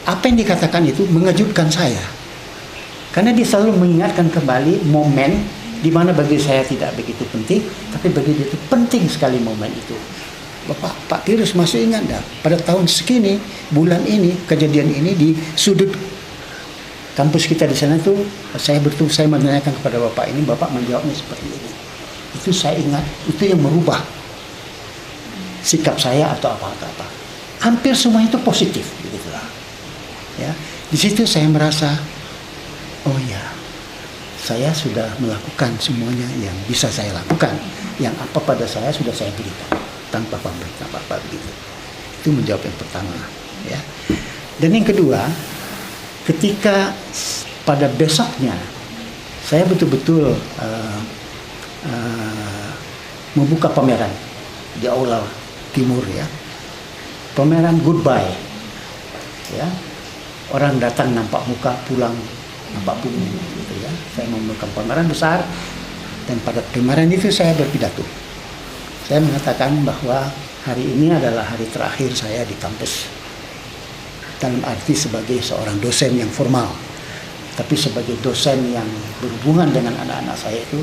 Apa yang dikatakan itu mengejutkan saya. Karena dia selalu mengingatkan kembali momen di mana bagi saya tidak begitu penting, tapi bagi dia itu penting sekali momen itu. Pak Pirus masih ingat dah, pada tahun segini, bulan ini, kejadian ini di sudut kampus kita di sana tuh, saya menanyakan kepada Bapak ini, Bapak menjawabnya seperti ini. Itu saya ingat, itu yang merubah sikap saya atau apa-apa. Hampir semua itu positif, begitulah. Ya, di situ saya merasa, oh ya, saya sudah melakukan semuanya yang bisa saya lakukan. Yang apa pada saya sudah saya berikan tanpa pamrih, tanpa apa begitu. Itu menjawab yang pertama, ya. Dan yang kedua, ketika pada besoknya saya betul-betul membuka pameran di aula timur ya, pameran goodbye, ya. Orang datang nampak muka, pulang nampak punggung, gitu ya. Saya membuka pameran besar, dan pada pameran itu saya berpidato. Saya mengatakan bahwa hari ini adalah hari terakhir saya di kampus, dalam arti sebagai seorang dosen yang formal, tapi sebagai dosen yang berhubungan dengan anak-anak saya itu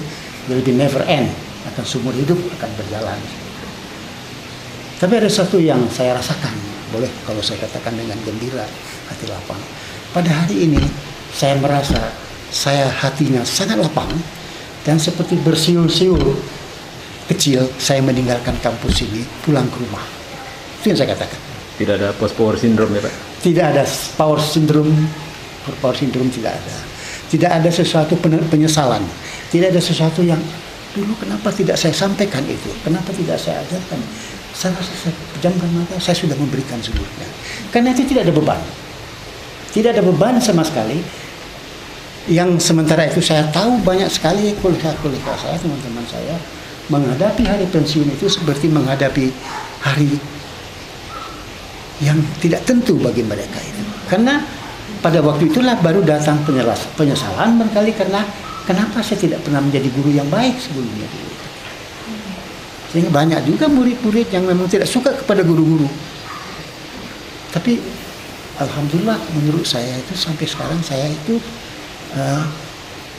will be never end, akan seumur hidup akan berjalan. Tapi ada satu yang saya rasakan, boleh kalau saya katakan dengan gembira, hati lapang. Pada hari ini saya merasa saya hatinya sangat lapang, dan seperti bersiul-siul kecil saya meninggalkan kampus ini, pulang ke rumah. Itu yang saya katakan. Tidak ada post-power syndrome ya Pak? Tidak ada power syndrome tidak ada. Tidak ada sesuatu penyesalan. Tidak ada sesuatu yang dulu kenapa tidak saya sampaikan itu, kenapa tidak saya ajarkan. Saya pejamkan mata, saya sudah memberikan seluruhnya. Karena itu tidak ada beban. Tidak ada beban sama sekali. Yang sementara itu saya tahu banyak sekali kolega-kolega saya, teman-teman saya, menghadapi hari pensiun itu seperti menghadapi hari yang tidak tentu bagi mereka itu. Karena pada waktu itulah baru datang penyesalan barangkali karena kenapa saya tidak pernah menjadi guru yang baik sebelumnya. Sehingga banyak juga murid-murid yang memang tidak suka kepada guru-guru. Tapi alhamdulillah menurut saya itu sampai sekarang saya itu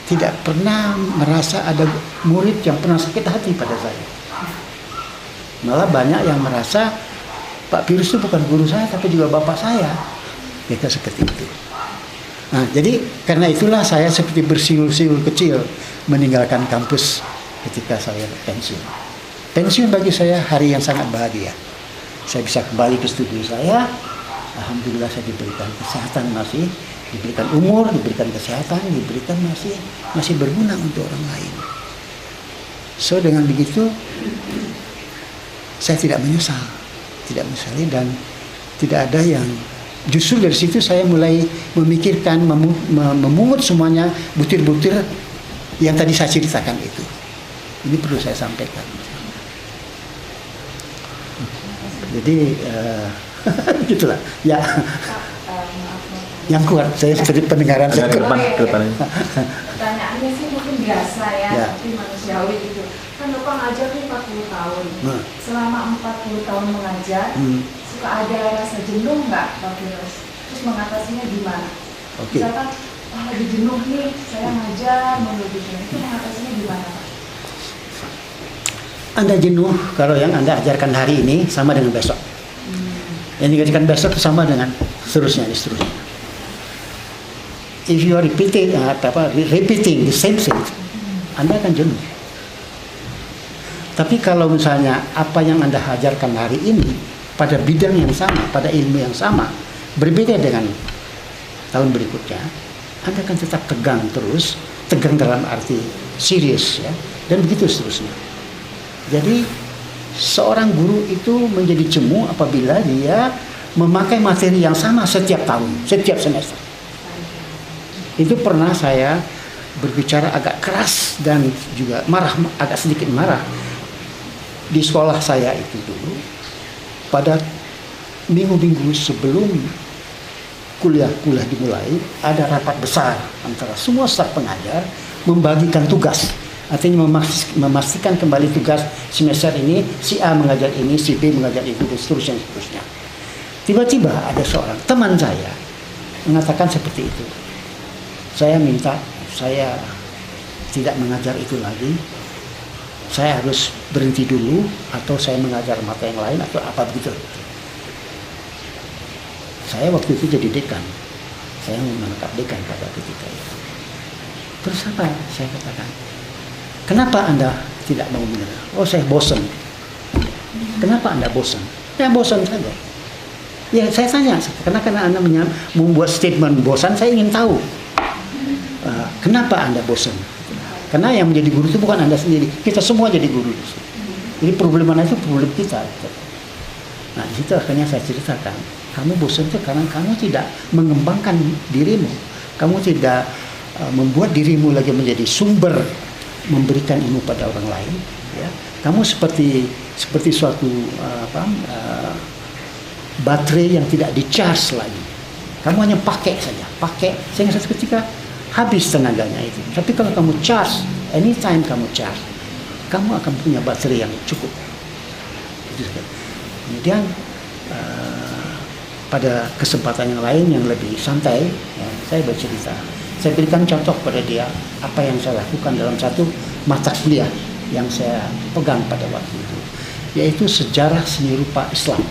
tidak pernah merasa ada murid yang pernah sakit hati pada saya. Malah banyak yang merasa Pak Pirus itu bukan guru saya tapi juga bapak saya. Mereka seperti itu. Nah, jadi karena itulah saya seperti bersiul-siul kecil meninggalkan kampus ketika saya pensiun. Pensiun bagi saya hari yang sangat bahagia. Saya bisa kembali ke studi saya. Alhamdulillah saya diberikan kesehatan masih, diberikan umur, diberikan kesehatan, diberikan masih berguna untuk orang lain. So dengan begitu saya tidak menyesali dan tidak ada yang, justru dari situ saya mulai memikirkan, memungut semuanya butir-butir yang tadi saya ceritakan itu. Ini perlu saya sampaikan. Jadi gitulah. Ya. Yang kuat, saya seperti pendengaran saya Ke depan. Pertanyaannya sih mungkin biasa ya, tapi manusiawi gitu. Kan Bapak ngajar nih 40 tahun. Selama 40 tahun mengajar, suka ada rasa jenuh nggak Pak Firus? Terus mengatasinya gimana? Misalkan lagi jenuh nih, saya ngajar menurut itu mengatasinya gimana Pak? Anda jenuh kalau yang Anda ajarkan hari ini sama dengan besok. Yang digajikan besok sama dengan seterusnya. If you are repeating the same thing, Anda akan jenuh. Tapi kalau misalnya apa yang Anda ajarkan hari ini pada bidang yang sama, pada ilmu yang sama, berbeda dengan tahun berikutnya, Anda akan tetap tegang dalam arti serius ya, dan begitu seterusnya. Jadi seorang guru itu menjadi jemu apabila dia memakai materi yang sama setiap tahun, setiap semester. Itu pernah saya berbicara agak keras dan juga agak sedikit marah di sekolah saya itu dulu. Pada minggu-minggu sebelum kuliah dimulai, ada rapat besar antara semua staf pengajar membagikan tugas. Artinya memastikan kembali tugas semester ini, si A mengajar ini, si B mengajar itu, dan seterusnya. Tiba-tiba ada seorang teman saya mengatakan seperti itu. Saya minta, saya tidak mengajar itu lagi. Saya harus berhenti dulu, atau saya mengajar mata yang lain, atau apa begitu. Saya waktu itu jadi dekan. Saya menangkap dekan pada ketika itu. Terus apa? Saya katakan, kenapa Anda tidak mau menyerah? Oh, saya bosan. Kenapa Anda bosan? Ya bosan saja. Ya saya tanya, karena Anda membuat statement bosan, saya ingin tahu. Kenapa Anda bosan? Karena yang menjadi guru itu bukan Anda sendiri, kita semua jadi guru. Jadi problem Anda itu problem kita. Nah di situ akhirnya saya ceritakan, kamu bosan itu karena kamu tidak mengembangkan dirimu, kamu tidak membuat dirimu lagi menjadi sumber memberikan ilmu pada orang lain. Ya. Kamu seperti suatu baterai yang tidak di-charge lagi. Kamu hanya pakai saja, sehingga suatu ketika habis tenaganya itu. Tapi kalau kamu charge, anytime kamu charge, kamu akan punya baterai yang cukup. Kemudian pada kesempatan yang lain yang lebih santai, ya, saya bercerita. Saya berikan contoh pada dia apa yang saya lakukan dalam satu mata kuliah yang saya pegang pada waktu itu, yaitu sejarah seni rupa Islam.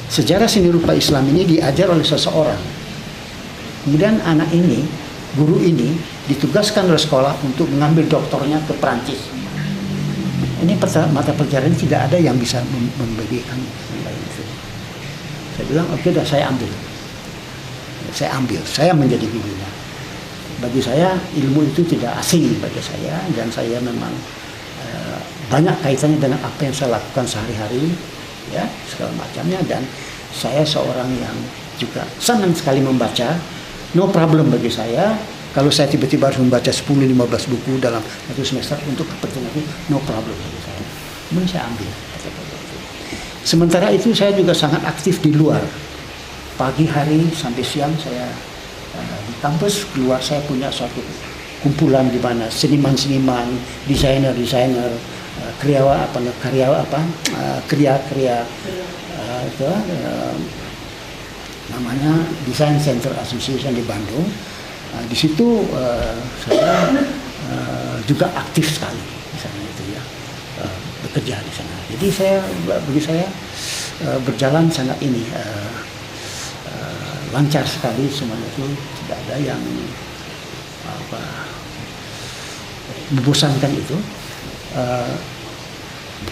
Sejarah seni rupa Islam ini diajar oleh seseorang. Kemudian anak ini, guru ini, ditugaskan oleh sekolah untuk mengambil doktornya ke Perancis. Ini mata pelajaran tidak ada yang bisa memberikan itu. Saya bilang, oke, dah saya ambil. Saya menjadi gurunya. Bagi saya ilmu itu tidak asing bagi saya, dan saya memang banyak kaitannya dengan apa yang saya lakukan sehari-hari, ya segala macamnya. Dan saya seorang yang juga senang sekali membaca. No problem bagi saya kalau saya tiba-tiba harus membaca 10-15 buku dalam satu semester untuk kepentingan itu, no problem bagi saya. Kemudian saya ambil. Sementara itu saya juga sangat aktif di luar. Pagi hari sampai siang saya di kampus. Keluar saya punya suatu kumpulan di mana seniman-seniman, desainer-desainer, namanya Design Center Association di Bandung. Di situ saya juga aktif sekali di sana itu ya, bekerja di sana. Jadi bagi saya berjalan sangat lancar sekali semuanya itu, tidak ada yang membosankan itu.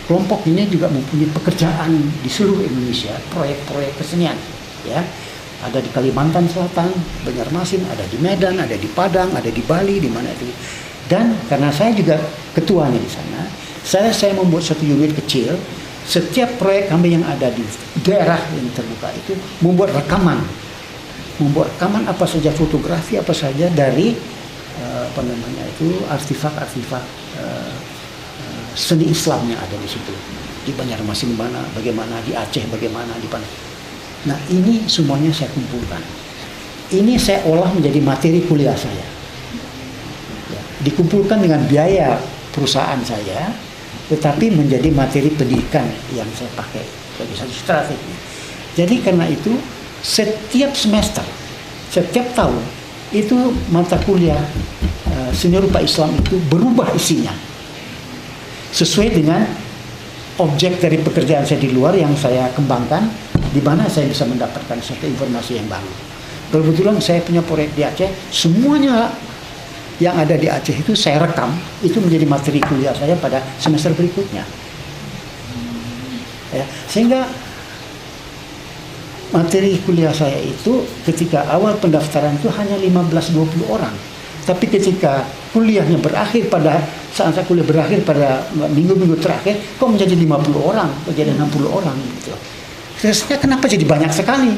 Kelompok ini juga mempunyai pekerjaan di seluruh Indonesia, proyek-proyek kesenian, ya. Ada di Kalimantan Selatan, Banjarmasin, ada di Medan, ada di Padang, ada di Bali, di mana itu. Dan karena saya juga ketuanya di sana, saya membuat satu unit kecil. Setiap proyek kami yang ada di daerah yang terbuka itu membuat rekaman apa saja, fotografi apa saja dari artifak-artifak seni Islam yang ada di situ. Di Banjarmasin bagaimana, di Aceh bagaimana, di mana. Nah, ini semuanya saya kumpulkan. Ini saya olah menjadi materi kuliah saya. Ya, dikumpulkan dengan biaya perusahaan saya, tetapi menjadi materi pendidikan yang saya pakai sebagai satu strategi. Jadi karena itu setiap semester, setiap tahun itu mata kuliah seni rupa Islam itu berubah isinya sesuai dengan objek dari pekerjaan saya di luar yang saya kembangkan, di mana saya bisa mendapatkan satu informasi yang baru. Kebetulan saya punya proyek di Aceh, semuanya yang ada di Aceh itu saya rekam, itu menjadi materi kuliah saya pada semester berikutnya. Ya, sehingga materi kuliah saya itu ketika awal pendaftaran itu hanya 15-20 orang. Tapi ketika kuliahnya berakhir saat saya kuliah berakhir pada minggu-minggu terakhir, kok menjadi 50 orang, menjadi 60 orang gitu. Saya kenapa jadi banyak sekali?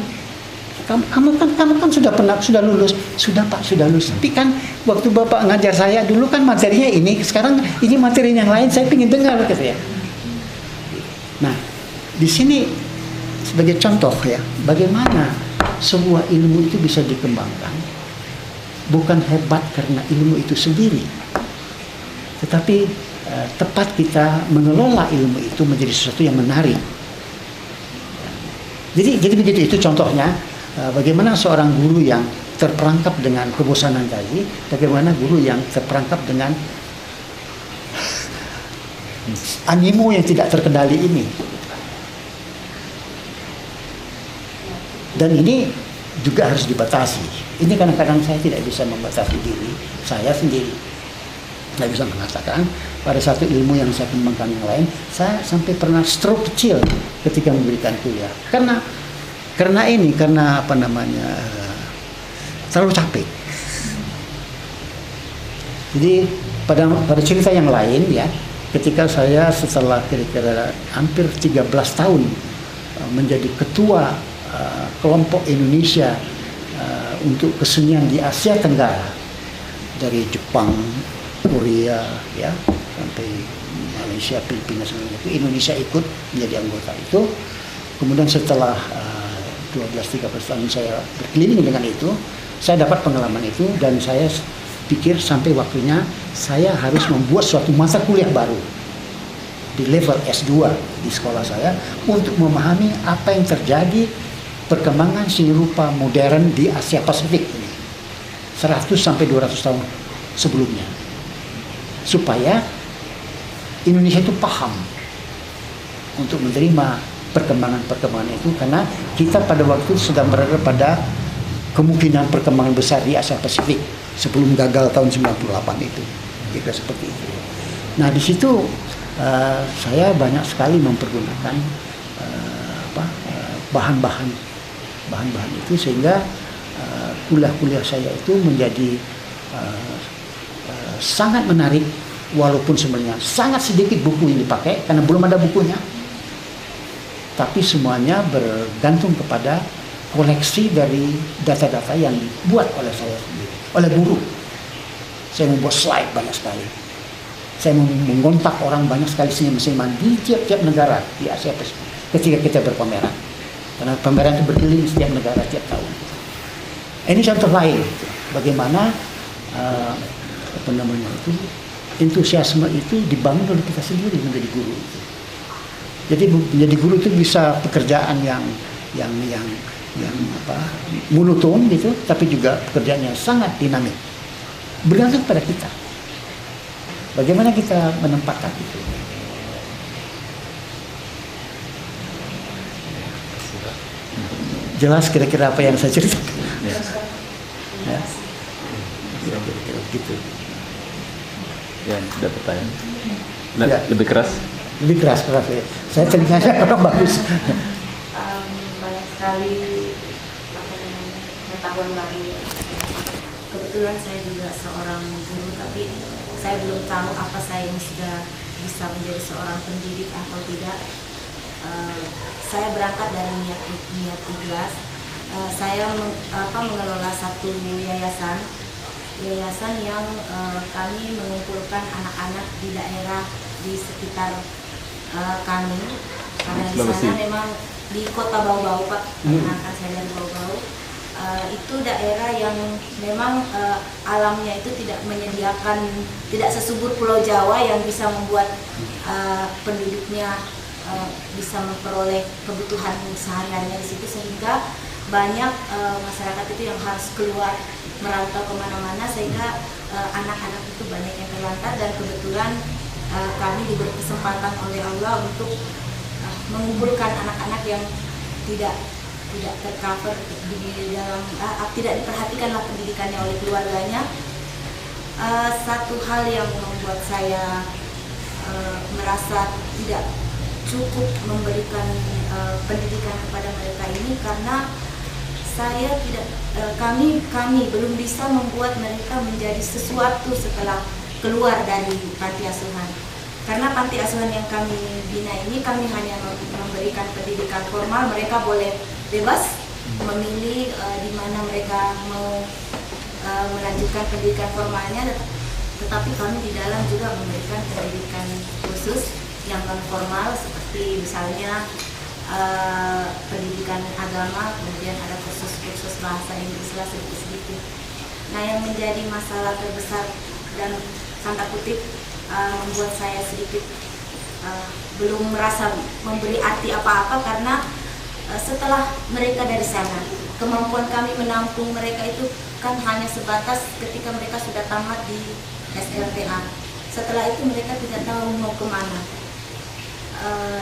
Kamu kan sudah lulus. Sudah Pak, sudah lulus. Tapi kan waktu Bapak ngajar saya dulu kan materinya ini, sekarang ini materi yang lain, saya ingin dengar gitu ya. Nah, di sini sebagai contoh ya, bagaimana sebuah ilmu itu bisa dikembangkan. Bukan hebat karena ilmu itu sendiri, tetapi tepat kita mengelola ilmu itu menjadi sesuatu yang menarik. Jadi begitu, itu contohnya bagaimana seorang guru yang terperangkap dengan kebosanan tadi, bagaimana guru yang terperangkap dengan animo yang tidak terkendali ini. Dan ini juga harus dibatasi. Ini kadang-kadang saya tidak bisa membatasi diri saya sendiri. Tidak bisa mengatakan pada satu ilmu yang saya kembangkan yang lain, saya sampai pernah stroke kecil ketika memberikan kuliah. Karena terlalu capek. Jadi pada cerita yang lain ya, ketika saya setelah kira-kira hampir 13 tahun menjadi ketua kelompok Indonesia untuk kesenian di Asia Tenggara, dari Jepang, Korea ya sampai Malaysia, Filipina, semuanya itu Indonesia ikut menjadi anggota itu. Kemudian setelah 12-13 tahun saya berkeliling dengan itu, saya dapat pengalaman itu, dan saya pikir sampai waktunya saya harus membuat suatu mata kuliah baru di level S2 di sekolah saya untuk memahami apa yang terjadi perkembangan seni rupa modern di Asia Pasifik ini 100-200 tahun sebelumnya, supaya Indonesia itu paham untuk menerima perkembangan itu, karena kita pada waktu itu sedang berada pada kemungkinan perkembangan besar di Asia Pasifik sebelum gagal tahun 98 itu, kira seperti itu. Nah, di situ saya banyak sekali mempergunakan bahan-bahan itu, sehingga kuliah-kuliah saya itu menjadi sangat menarik, walaupun sebenarnya sangat sedikit buku yang dipakai karena belum ada bukunya, tapi semuanya bergantung kepada koleksi dari data-data yang dibuat oleh saya sendiri, oleh guru. Saya membuat slide banyak sekali. Saya mengontak orang banyak sekali seniman-seniman di tiap-tiap negara di Asia Pasifik ketika kita berpameran. Karena pameran itu berkeliling setiap negara tiap tahun. Ini contoh lain, bagaimana entusiasme itu dibangun oleh kita sendiri menjadi guru. Jadi menjadi guru itu bisa pekerjaan yang monoton gitu, tapi juga pekerjaan yang sangat dinamik. Bergantung pada kita. Bagaimana kita menempatkan itu. Jelas kira-kira apa yang saya ceritakan. Ya. Ya. Kira-kira gitu. Ya, sudah pertanyaan. Ya. Lebih keras. Lebih keras ya. Saya telinganya kurang bagus. Banyak sekali pengetahuan baru. Kebetulan saya juga seorang guru, tapi saya belum tahu apa saya ini sudah bisa menjadi seorang pendidik atau tidak. Saya berangkat dari niat ikhlas. Saya mengelola satu yayasan yang kami mengumpulkan anak-anak di daerah di sekitar kami, karena di sana memang di kota Bau-Bau, Pak, akan saya dari Bau-Bau. Itu daerah yang memang alamnya itu tidak menyediakan, tidak sesubur Pulau Jawa yang bisa membuat penduduknya bisa memperoleh kebutuhan sehari-harinya di situ, sehingga banyak masyarakat itu yang harus keluar merantau kemana-mana, sehingga anak-anak itu banyak yang terlantar. Dan kebetulan kami diberi kesempatan oleh Allah untuk mengumpulkan anak-anak yang tidak tercover di dalam, tidak diperhatikanlah pendidikannya oleh keluarganya. Satu hal yang membuat saya merasa tidak cukup memberikan pendidikan kepada mereka ini, karena saya tidak, kami belum bisa membuat mereka menjadi sesuatu setelah keluar dari panti asuhan. Karena panti asuhan yang kami bina ini, kami hanya memberikan pendidikan formal, mereka boleh bebas memilih di mana mereka mau melanjutkan pendidikan formalnya, tetapi kami di dalam juga memberikan pendidikan khusus yang non formal, seperti misalnya pendidikan agama, kemudian ada kursus bahasa Inggris lah sedikit-sedikit. Nah, yang menjadi masalah terbesar dan tanda kutip membuat saya sedikit belum merasa memberi arti apa-apa, karena setelah mereka dari sana, kemampuan kami menampung mereka itu kan hanya sebatas ketika mereka sudah tamat di SLTA. Setelah itu mereka tidak tahu mau kemana,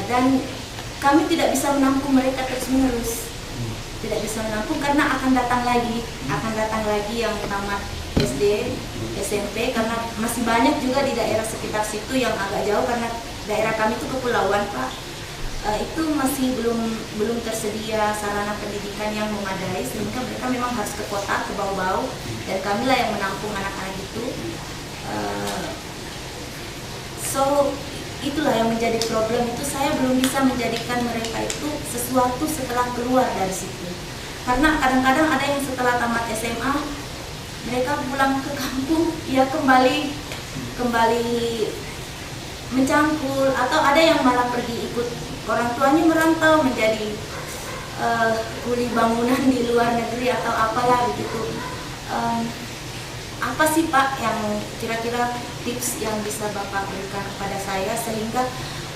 dan kami tidak bisa menampung mereka terus-menerus. Tidak bisa menampung karena akan datang lagi yang tamat SD, SMP, karena masih banyak juga di daerah sekitar situ yang agak jauh, karena daerah kami itu kepulauan, Pak. Itu masih belum tersedia sarana pendidikan yang memadai, sehingga mereka memang harus ke kota, ke Bau-Bau, dan kamilah yang menampung anak-anak itu. So itulah yang menjadi problem, itu saya belum bisa menjadikan mereka itu sesuatu setelah keluar dari situ. Karena kadang-kadang ada yang setelah tamat SMA mereka pulang ke kampung, ya kembali mencangkul, atau ada yang malah pergi ikut orang tuanya merantau menjadi kuli bangunan di luar negeri atau apalah begitu. Apa sih Pak yang kira-kira tips yang bisa Bapak berikan kepada saya, sehingga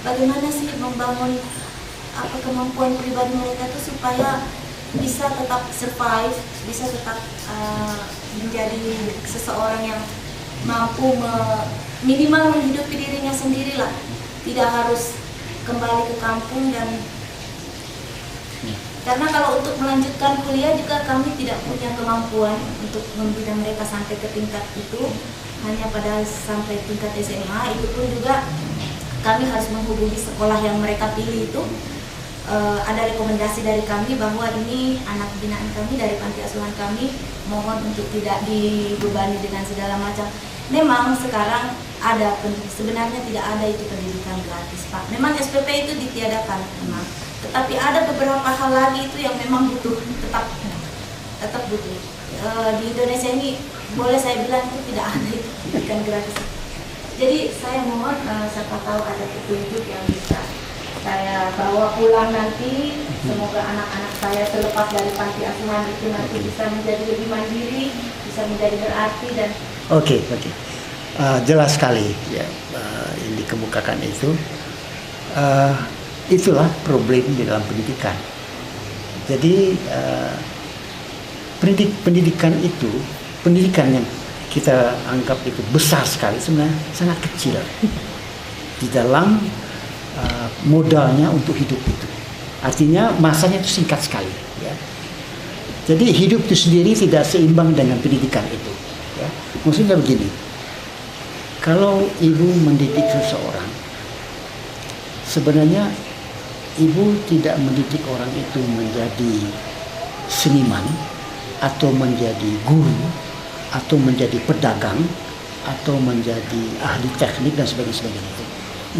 bagaimana sih membangun kemampuan pribadi mereka itu supaya bisa tetap survive, bisa tetap menjadi seseorang yang mampu minimal menghidupi dirinya sendiri lah, tidak harus kembali ke kampung. Dan karena kalau untuk melanjutkan kuliah juga kami tidak punya kemampuan untuk membina mereka sampai ke tingkat itu, hanya pada sampai tingkat SMA. Itu pun juga kami harus menghubungi sekolah yang mereka pilih itu. Ada rekomendasi dari kami bahwa ini anak binaan kami dari panti asuhan kami, mohon untuk tidak dibebani dengan segala macam. Memang sekarang ada, sebenarnya tidak ada itu pendidikan gratis, Pak. Memang SPP itu ditiadakan memang, tetapi ada beberapa hal lagi itu yang memang butuh, tetap butuh. Di Indonesia ini boleh saya bilang itu tidak ada itu pendidikan gratis. Jadi saya mohon, siapa tahu ada petunjuk yang bisa saya bawa pulang nanti. Semoga anak-anak saya terlepas dari panti asuhan itu nanti bisa menjadi lebih mandiri, bisa menjadi berarti. Dan Oke. Jelas sekali ya, yang dikemukakan itu. Itulah problem di dalam pendidikan. Jadi pendidikan yang kita anggap itu besar sekali, sebenarnya sangat kecil di dalam modalnya untuk hidup itu. Artinya masanya itu singkat sekali ya. Jadi hidup itu sendiri tidak seimbang dengan pendidikan itu. Ya. Maksudnya begini, kalau ibu mendidik seseorang, sebenarnya ibu tidak mendidik orang itu menjadi seniman, atau menjadi guru, atau menjadi pedagang, atau menjadi ahli teknik dan sebagainya itu.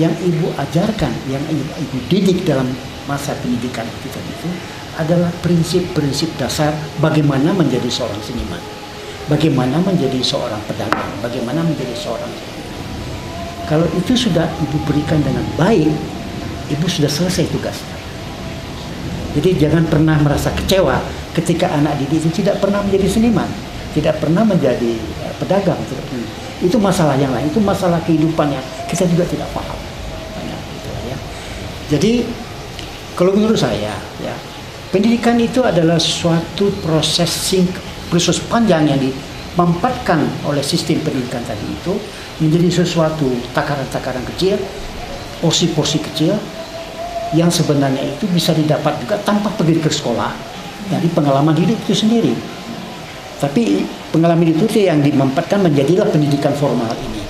Yang ibu ajarkan, yang ibu didik dalam masa pendidikan kita itu adalah prinsip-prinsip dasar bagaimana menjadi seorang seniman, bagaimana menjadi seorang pedagang, bagaimana menjadi seorang. Kalau itu sudah ibu berikan dengan baik, ibu sudah selesai tugasnya. Jadi jangan pernah merasa kecewa ketika anak didik itu tidak pernah menjadi seniman, tidak pernah menjadi pedagang. Itu masalah yang lain, itu masalah kehidupan yang kita juga tidak paham. Jadi kalau menurut saya, ya, pendidikan itu adalah suatu proses panjang yang dimampatkan oleh sistem pendidikan tadi itu menjadi sesuatu takaran-takaran kecil, porsi-porsi kecil yang sebenarnya itu bisa didapat juga tanpa pergi ke sekolah dari pengalaman hidup itu sendiri. Tapi pengalaman itu yang dimampatkan menjadilah pendidikan formal ini.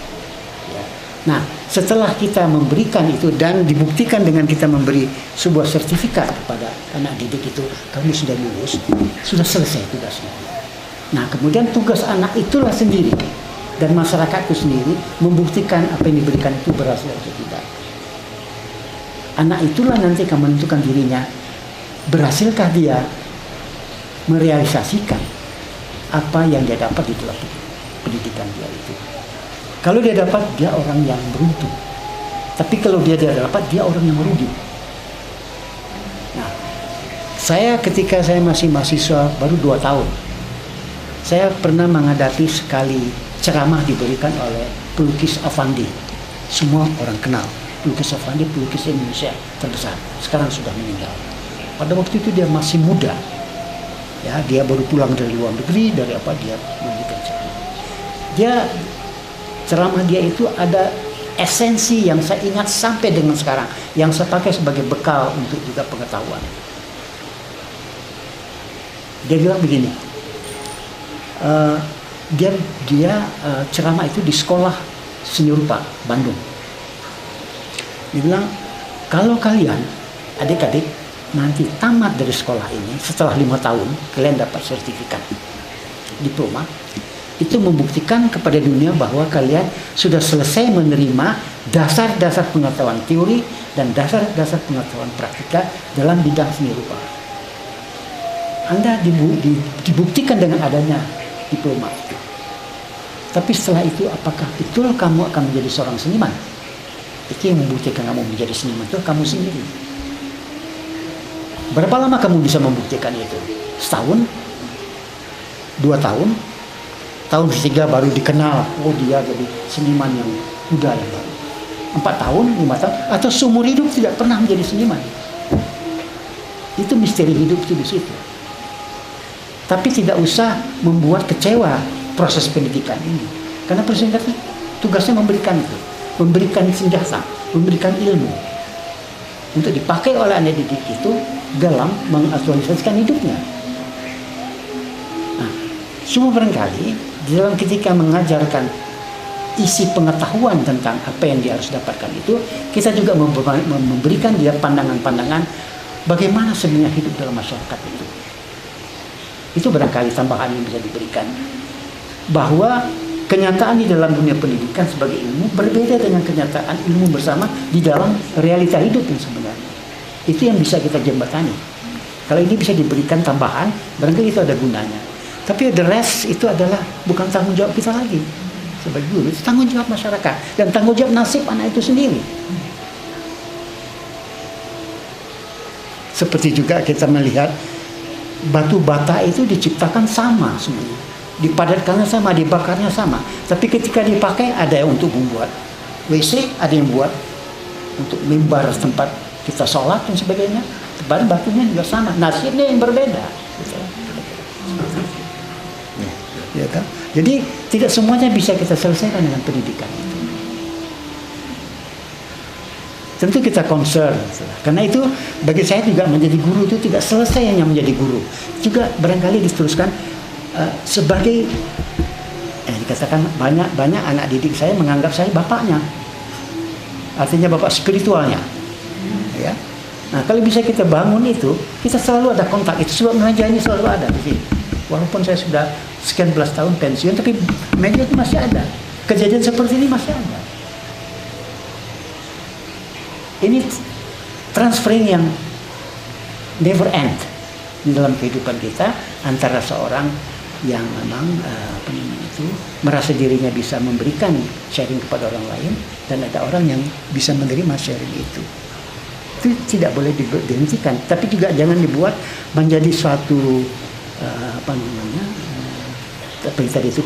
Ya. Nah, setelah kita memberikan itu dan dibuktikan dengan kita memberi sebuah sertifikat kepada anak didik itu, kamu sudah lulus, sudah selesai tugasnya. Nah, kemudian tugas anak itulah sendiri dan masyarakat itu sendiri membuktikan apa yang diberikan itu berhasil atau tidak. Anak itulah nanti akan menentukan dirinya, berhasilkah dia merealisasikan apa yang dia dapat di dalam pendidikan dia itu. Kalau dia dapat, dia orang yang beruntung. Tapi kalau dia tidak dapat, dia orang yang merugi. Nah, ketika saya masih mahasiswa baru 2 tahun, saya pernah menghadapi sekali ceramah diberikan oleh pelukis Affandi. Semua orang kenal pelukis Affandi, pelukis Indonesia terbesar. Sekarang sudah meninggal. Pada waktu itu dia masih muda. Ya, dia baru pulang dari luar negeri, dari apa dia memberikan ceramah. Ceramah dia itu ada esensi yang saya ingat sampai dengan sekarang, yang saya pakai sebagai bekal untuk juga pengetahuan. Dia bilang begini, dia ceramah itu di sekolah seni rupa Bandung. Dia bilang, kalau kalian adik-adik nanti tamat dari sekolah ini setelah 5 tahun, kalian dapat sertifikat diploma, itu membuktikan kepada dunia bahwa kalian sudah selesai menerima dasar-dasar pengetahuan teori dan dasar-dasar pengetahuan praktika dalam bidang seni rupa. Anda dibuktikan dengan adanya diploma itu. Tapi setelah itu, apakah betul kamu akan menjadi seorang seniman? Itu yang membuktikan kamu menjadi seniman itu kamu sendiri. Berapa lama kamu bisa membuktikan itu? Setahun? 2 tahun? Tahun ketiga baru dikenal, oh dia jadi seniman yang muda yang baru. 4 tahun, 5 tahun, atau seumur hidup tidak pernah menjadi seniman. Itu misteri hidup itu di situ. Tapi tidak usah membuat kecewa proses pendidikan ini, karena proses pendidikan tugasnya memberikan itu, memberikan senjata, memberikan ilmu untuk dipakai oleh anak didik itu dalam mengaktualisasikan hidupnya. Nah, semua barangkali dalam ketika mengajarkan isi pengetahuan tentang apa yang dia harus dapatkan itu, kita juga memberikan dia pandangan-pandangan bagaimana sebenarnya hidup dalam masyarakat itu. Itu barangkali tambahan yang bisa diberikan, bahwa kenyataan di dalam dunia pendidikan sebagai ilmu berbeda dengan kenyataan ilmu bersama di dalam realita hidup yang sebenarnya. Itu yang bisa kita jembatani. Kalau ini bisa diberikan tambahan, barangkali itu ada gunanya. Tapi the rest itu adalah bukan tanggung jawab kita lagi sebagai guru, itu tanggung jawab masyarakat dan tanggung jawab nasib anak itu sendiri. Seperti juga kita melihat batu bata itu diciptakan sama semuanya, dipadatkannya sama, dibakarnya sama. Tapi ketika dipakai, ada yang untuk membuat WC, ada yang buat untuk mimbar tempat kita sholat dan sebagainya. Bahan batunya juga sama, nasibnya yang berbeda. Ya kan? Jadi tidak semuanya bisa kita selesaikan dengan pendidikan itu. tentu kita concern. Karena itu bagi saya juga menjadi guru itu tidak selesai hanya menjadi guru. Juga barangkali diteruskan sebagai dikatakan banyak anak didik saya menganggap saya bapaknya. Artinya bapak spiritualnya. Ya. Nah, kalau bisa kita bangun itu, kita selalu ada kontak. Itu sebab meja ini selalu ada di sini. Walaupun saya sudah sekian belas tahun pensiun, tapi meja itu masih ada. Kejadian seperti ini masih ada. Ini transferring yang never end di dalam kehidupan kita antara seorang yang memang merasa dirinya bisa memberikan sharing kepada orang lain, dan ada orang yang bisa menerima sharing itu. Itu tidak boleh dihentikan, tapi juga jangan dibuat menjadi suatu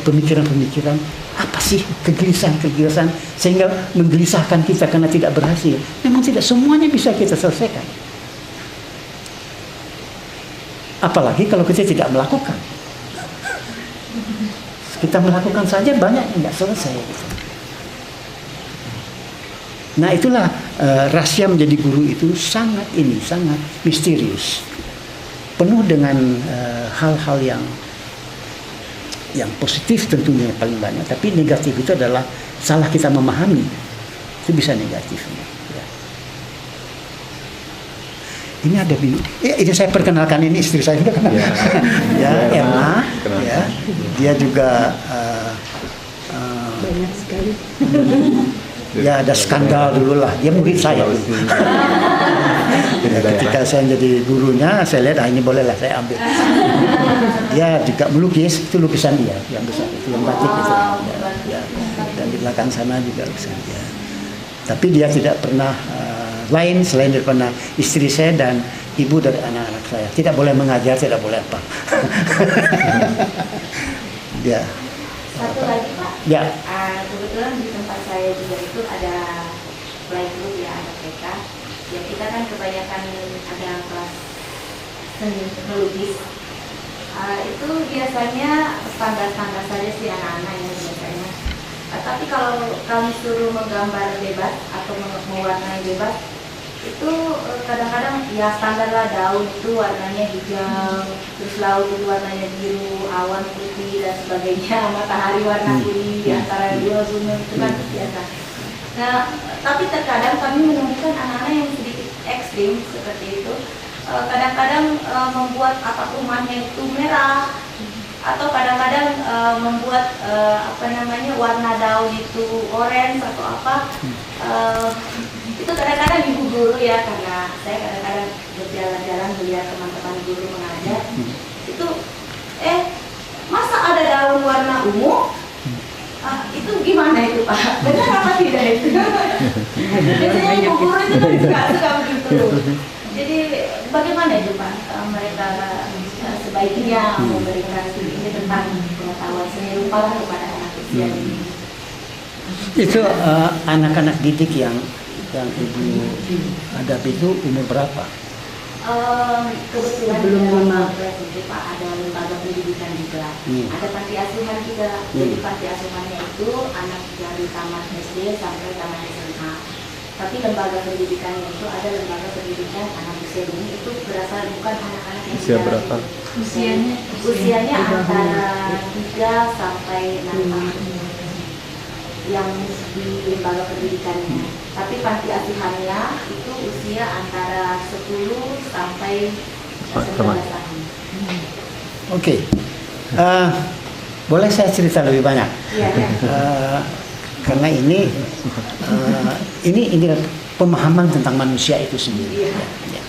pemikiran-pemikiran apa sih, kegelisahan sehingga menggelisahkan kita karena tidak berhasil. Memang tidak semuanya bisa kita selesaikan, apalagi kalau kita tidak melakukan. Kita melakukan saja banyak yang tidak selesai gitu. Nah, itulah rahasia menjadi guru itu sangat misterius, penuh dengan hal-hal yang positif tentunya yang paling banyak, tapi negatif itu adalah salah kita memahami, itu bisa negatif. Ya. Ini ada ini saya perkenalkan, ini istri saya juga kenal. Ya, Erna, ya, dia juga Banyak sekali. ya ada skandal dulu lah, dia murid saya. Ya, ketika saya jadi gurunya, saya lihat ini bolehlah saya ambil. Dia juga melukis, itu lukisan dia yang besar itu, yang batik itu. Ya. Dan di belakang sana juga lukisan dia. Tapi dia tidak pernah lain selain daripada istri saya dan ibu dari anak-anak saya. Tidak boleh mengajar, tidak boleh apa. Ya. Satu lagi Pak, Ya. Kebetulan di tempat saya juga itu ada playgroup ya, ada TK. Ya kita kan kebanyakan ada kelas seni melukis. Itu biasanya standar-standar saja sih anak-anak yang biasanya. Tapi kalau kami suruh menggambar bebas atau mewarnai bebas, itu kadang-kadang ya standar lah, daun itu warnanya hijau, terus laut itu warnanya biru, awan putih dan sebagainya, matahari warna kuning di antara dua gunung, itu kan biasa. Nah, tapi terkadang kami menemukan anak-anak yang sedikit ekstrim seperti itu. Kadang-kadang membuat atap rumahnya itu merah, atau kadang-kadang membuat warna daun itu orange atau apa. Itu kadang-kadang ibu guru ya, karena saya kadang-kadang berjalan-jalan melihat teman-teman guru mengajar, itu masa ada daun warna ungu? Itu gimana itu Pak? Benar apa tidak itu? Biasanya ibu guru itu kan juga suka begitu. Jadi bagaimana itu Pak? Mereka sebaiknya memberikan sedikit tentang pengetahuan seni rupa kepada anak usia ini. Itu anak-anak didik yang ibu hadapi itu umur berapa? Kebetulan belum lama Pak, ada lembaga pendidikan juga, ada panti asuhan juga. Jadi panti asuhannya itu anak dari taman SD sampai taman SMA. Tapi lembaga pendidikannya itu ada lembaga pendidikan anak usia dini, itu berasal bukan anak-anak yang Usia berapa? Usianya antara 3 sampai 6 tahun yang di lembaga pendidikannya. Tapi panti asuhannya itu usia antara 10 sampai 19 tahun. Oke. Boleh saya cerita lebih banyak? Iya. Karena ini pemahaman tentang manusia itu sendiri. Ya.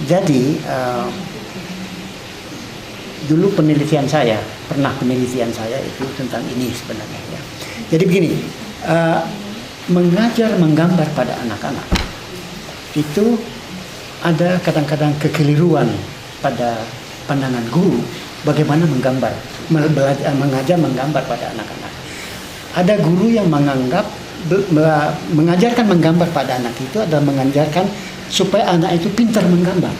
Jadi dulu penelitian saya itu tentang ini sebenarnya. Ya. Jadi begini, mengajar menggambar pada anak-anak itu ada kadang-kadang kekeliruan pada pandangan guru bagaimana mengajar menggambar pada anak-anak. Ada guru yang menganggap mengajarkan menggambar pada anak itu adalah mengajarkan supaya anak itu pintar menggambar.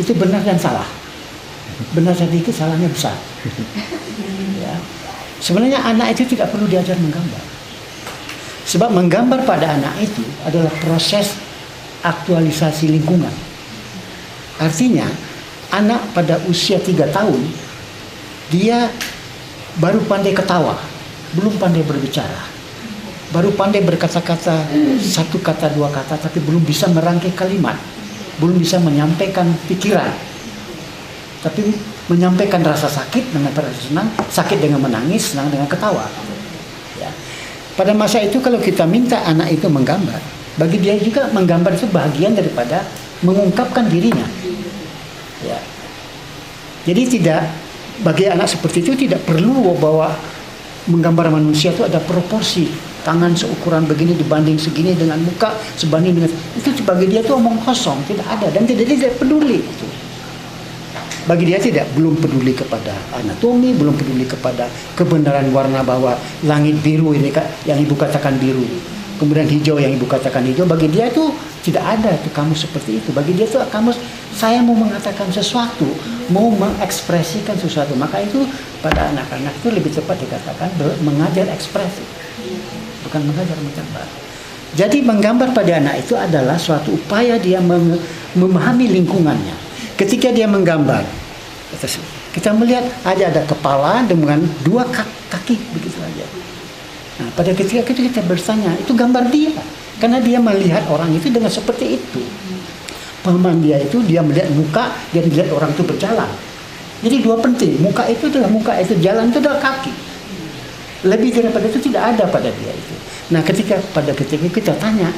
Itu benar dan salah. Benar sedikit, salahnya besar. Ya. Sebenarnya anak itu tidak perlu diajar menggambar. Sebab menggambar pada anak itu adalah proses aktualisasi lingkungan. Artinya anak pada usia 3 tahun dia baru pandai ketawa, belum pandai berbicara, baru pandai berkata-kata, 1 kata 2 kata, tapi belum bisa merangkai kalimat, belum bisa menyampaikan pikiran, tapi menyampaikan rasa sakit dengan rasa senang, sakit dengan menangis, senang dengan ketawa. Ya. Pada masa itu kalau kita minta anak itu menggambar, bagi dia juga menggambar itu bagian daripada mengungkapkan dirinya. Ya. Jadi tidak, bagi anak seperti itu tidak perlu bahwa menggambar manusia itu ada proporsi, tangan seukuran begini dibanding segini dengan muka sebanding dengan itu, bagi dia itu omong kosong, tidak ada, dan tidak peduli itu. Bagi dia belum peduli kepada anatomi, belum peduli kepada kebenaran warna, bahwa langit biru ini yang ibu katakan biru, kemudian hijau yang ibu katakan hijau. Bagi dia itu tidak ada tuh kamus seperti itu. Bagi dia itu kamus, saya mau mengatakan sesuatu, mau mengekspresikan sesuatu. Maka itu pada anak-anak itu lebih tepat dikatakan mengajar ekspresi, bukan mengajar menggambar. Jadi menggambar pada anak itu adalah suatu upaya dia memahami lingkungannya. Ketika dia menggambar, kita melihat ada kepala dengan 2 kaki begitu aja. Nah, pada ketika itu kita bertanya, itu gambar dia, karena dia melihat orang itu dengan seperti itu. Pemahaman dia itu, dia melihat muka, dia melihat orang itu berjalan. Jadi 2 penting, muka itu adalah muka, itu jalan itu adalah kaki. Lebih daripada itu tidak ada pada dia itu. Nah, pada ketika kita tanya,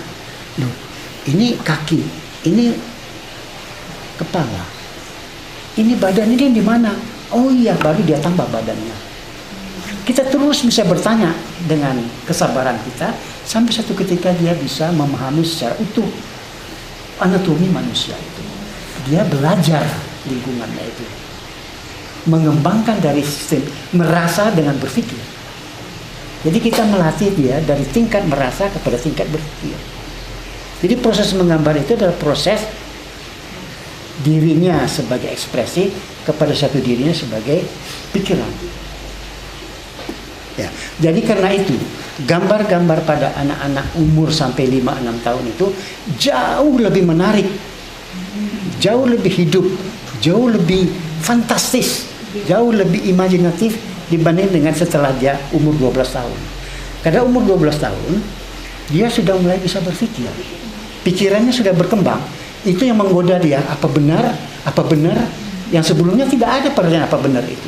loh, ini kaki, ini kepala, ini badan, ini di mana? Oh iya, baru dia tambah badannya. Kita terus bisa bertanya dengan kesabaran kita sampai satu ketika dia bisa memahami secara utuh anatomi manusia itu. Dia belajar lingkungannya itu, mengembangkan dari sistem merasa dengan berpikir. Jadi kita melatih dia dari tingkat merasa kepada tingkat berpikir. Jadi proses menggambar itu adalah proses dirinya sebagai ekspresi kepada satu dirinya sebagai pikiran. Ya, jadi karena itu gambar-gambar pada anak-anak umur sampai 5-6 tahun itu jauh lebih menarik, jauh lebih hidup, jauh lebih fantastis, jauh lebih imajinatif dibanding dengan setelah dia umur 12 tahun. Karena umur 12 tahun dia sudah mulai bisa berpikir, pikirannya sudah berkembang. Itu yang menggoda dia, apa benar yang sebelumnya tidak ada padanya, apa benar itu.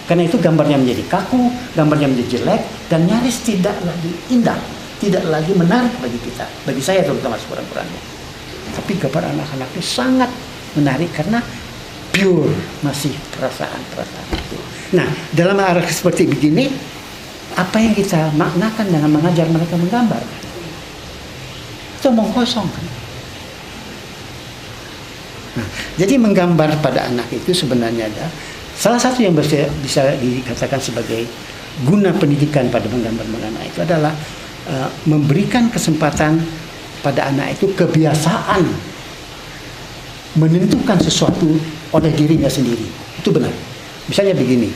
Karena itu gambarnya menjadi kaku, gambarnya menjadi jelek, dan nyaris tidak lagi indah, tidak lagi menarik bagi kita, bagi saya terutama sekurang-kurangnya. Tapi gambar anak-anak itu sangat menarik karena pure, masih perasaan-perasaan itu. Nah, dalam arah seperti begini, apa yang kita maknakan dengan mengajar mereka menggambar? Itu omong kosong kan? Nah, jadi menggambar pada anak itu sebenarnya ada salah satu yang bisa dikatakan sebagai guna pendidikan pada menggambar anak itu adalah memberikan kesempatan pada anak itu kebiasaan menentukan sesuatu oleh dirinya sendiri. Itu benar. Misalnya begini,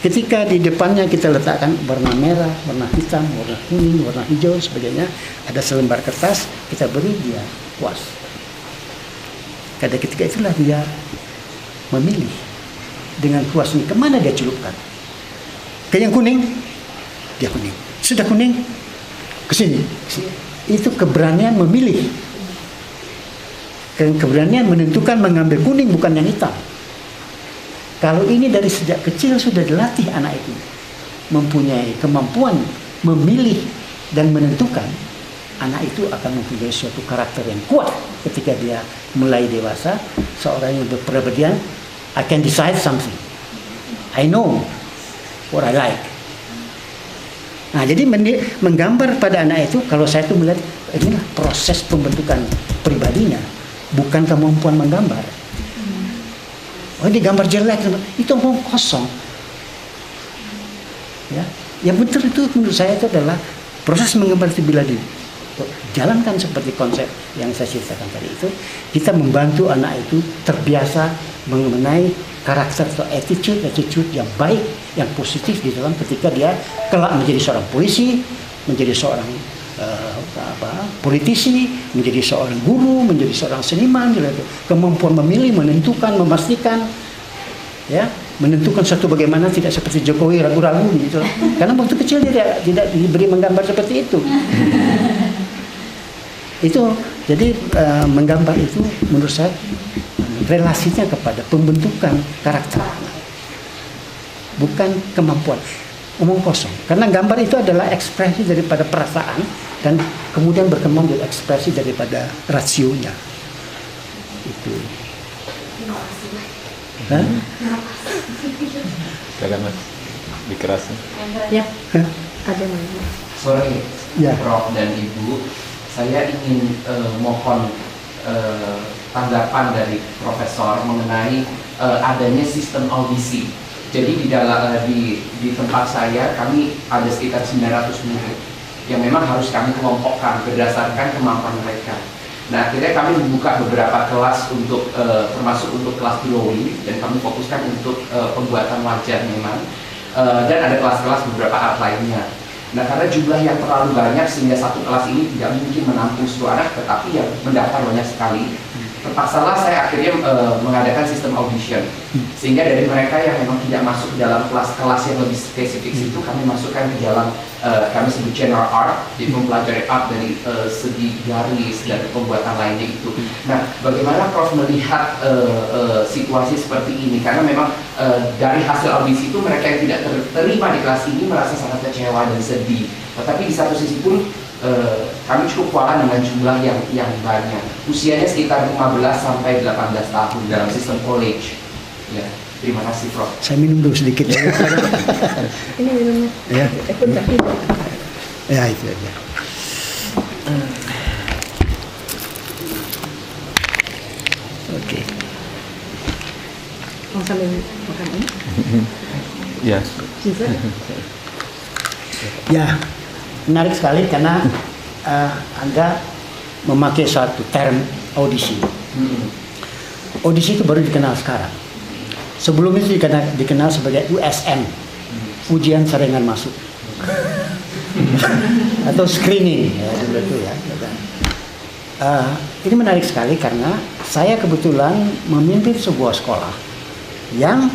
ketika di depannya kita letakkan warna merah, warna hitam, warna kuning, warna hijau, sebagainya, ada selembar kertas, kita beri dia puas. Pada ketika itulah dia memilih dengan puas ini kemana dia celupkan. Ke yang kuning, dia kuning. Sudah kuning, ke sini. Itu keberanian memilih. Keberanian menentukan mengambil kuning bukan yang hitam. Kalau ini dari sejak kecil sudah dilatih anak itu mempunyai kemampuan memilih dan menentukan, anak itu akan mempunyai suatu karakter yang kuat ketika dia mulai dewasa. Seorang yang berperabdian, I can decide something, I know what I like. Nah, jadi menggambar pada anak itu, kalau saya itu melihat inilah proses pembentukan pribadinya, bukan kemampuan menggambar. Oh, ini gambar jelek, itu omong kosong. Ya, yang betul itu menurut saya itu adalah proses menggambar itu bila jalankan seperti konsep yang saya ceritakan tadi itu, kita membantu anak itu terbiasa mengenai karakter atau attitude yang baik, yang positif di dalam ketika dia kelak menjadi seorang polisi, menjadi seorang politisi, menjadi seorang guru, menjadi seorang seniman, kemampuan memilih, menentukan, memastikan, ya, menentukan satu bagaimana, tidak seperti Jokowi ragu-ragu gitu. Karena waktu kecil dia tidak diberi menggambar seperti itu. Itu jadi menggambar itu menurut saya relasinya kepada pembentukan karakter, bukan kemampuan. Omong kosong. Karena gambar itu adalah ekspresi daripada perasaan dan kemudian berkembang jadi ekspresi daripada rasionya. Itu. Hah? Silakan Mas, dikerasin. Ya, ada mana? Sore, Ya. Prof dan Ibu, saya ingin mohon tanggapan dari Profesor mengenai adanya sistem audisi. Jadi di tempat saya kami ada sekitar 900 murid yang memang harus kami kelompokkan berdasarkan kemampuan mereka. Nah, akhirnya kami membuka beberapa kelas untuk termasuk untuk kelas drawing, dan kami fokuskan untuk pembuatan wajah memang, dan ada kelas-kelas beberapa art lainnya. Nah, karena jumlah yang terlalu banyak sehingga satu kelas ini tidak mungkin menampung seluruh anak, tetapi yang mendaftar banyak sekali. Terpaksalah saya akhirnya mengadakan sistem audition, sehingga dari mereka yang memang tidak masuk ke dalam kelas-kelas yang lebih spesifik itu kami masukkan ke dalam kami sebut general art, jadi mempelajari art dari segi garis dan pembuatan lainnya itu. Nah, bagaimana Prof melihat situasi seperti ini? Karena memang dari hasil audisi itu mereka yang tidak terima di kelas ini merasa sangat kecewa dan sedih. Tetapi di satu sisi pun kami cukup kewalahan dengan jumlah yang banyak. Usianya sekitar 15 sampai 18 tahun dalam sistem college. Ya, terima kasih Prof. Saya minum dulu sedikit. Ini minumnya. Ya. Ikut kaki. Ya, itu aja. Oke. Mau sambil makan ini? Ya. Bisa? Ya, menarik sekali karena Anda memakai satu term audisi. Audisi itu baru dikenal sekarang. Sebelum itu dikenal sebagai USM, ujian saringan masuk, atau screening, ya, dulu itu ya. Ini menarik sekali karena saya kebetulan memimpin sebuah sekolah yang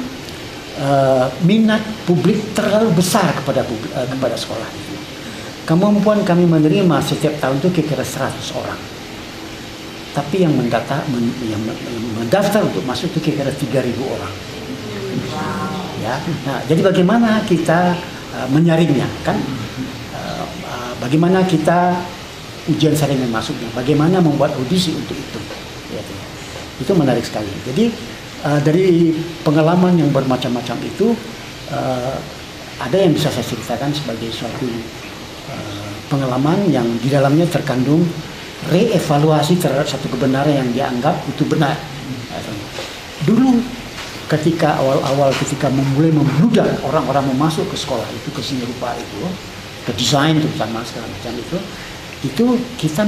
minat publik terlalu besar kepada sekolah itu. Kemampuan kami menerima setiap tahun itu kira-kira 100 orang. Tapi yang mendaftar untuk masuk itu kira-kira 3.000 orang. Ya. Nah, jadi bagaimana kita menyaringnya kan? Bagaimana kita ujian saringan masuknya? Bagaimana membuat audisi untuk itu? Ya, itu menarik sekali. Jadi dari pengalaman yang bermacam-macam itu ada yang bisa saya ceritakan sebagai suatu pengalaman yang di dalamnya terkandung reevaluasi terhadap satu kebenaran yang dianggap itu benar. Dulu ketika awal-awal ketika mulai membludak orang-orang memasuk ke sekolah itu, ke seni rupa itu, ke desain terutama segala macam itu kita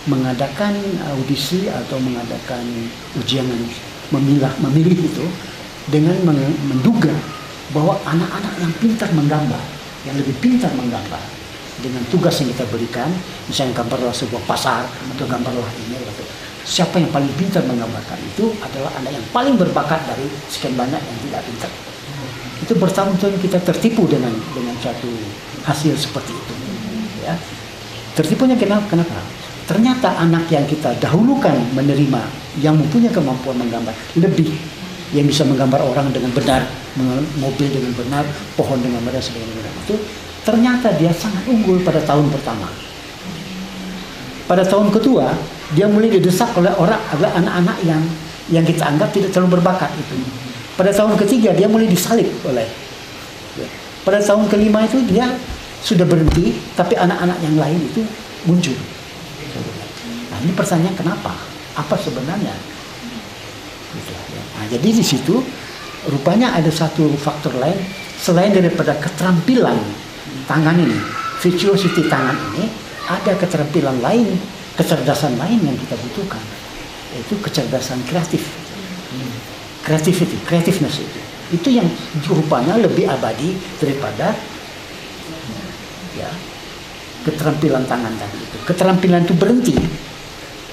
mengadakan audisi atau mengadakan ujian memilih itu dengan menduga bahwa anak-anak yang pintar menggambar, yang lebih pintar menggambar dengan tugas yang kita berikan, misalnya gambarlah sebuah pasar atau gambarlah ini, atau siapa yang paling pintar menggambarkan itu adalah anak yang paling berbakat dari sekian banyak yang tidak pintar. Itu bertahun-tahun kita tertipu dengan suatu hasil seperti itu. Ya. Tertipunya kenapa? Ternyata anak yang kita dahulukan menerima, yang mempunyai kemampuan menggambar lebih, yang bisa menggambar orang dengan benar, mobil dengan benar, pohon dengan benar, sebagainya itu, ternyata dia sangat unggul pada tahun pertama. Pada tahun kedua, dia mulai didesak oleh anak-anak yang kita anggap tidak terlalu berbakat itu. Pada tahun ketiga dia mulai disalib oleh. Pada tahun kelima itu dia sudah berhenti, tapi anak-anak yang lain itu muncul. Nah, ini pertanyaan kenapa? Apa sebenarnya? Nah, jadi di situ rupanya ada satu faktor lain selain daripada keterampilan tangan ini, virtuosity tangan ini, ada keterampilan lain, kecerdasan lain yang kita butuhkan, yaitu kecerdasan kreatif, creativeness itu yang rupanya lebih abadi daripada ya keterampilan tangan tadi itu. Keterampilan itu berhenti.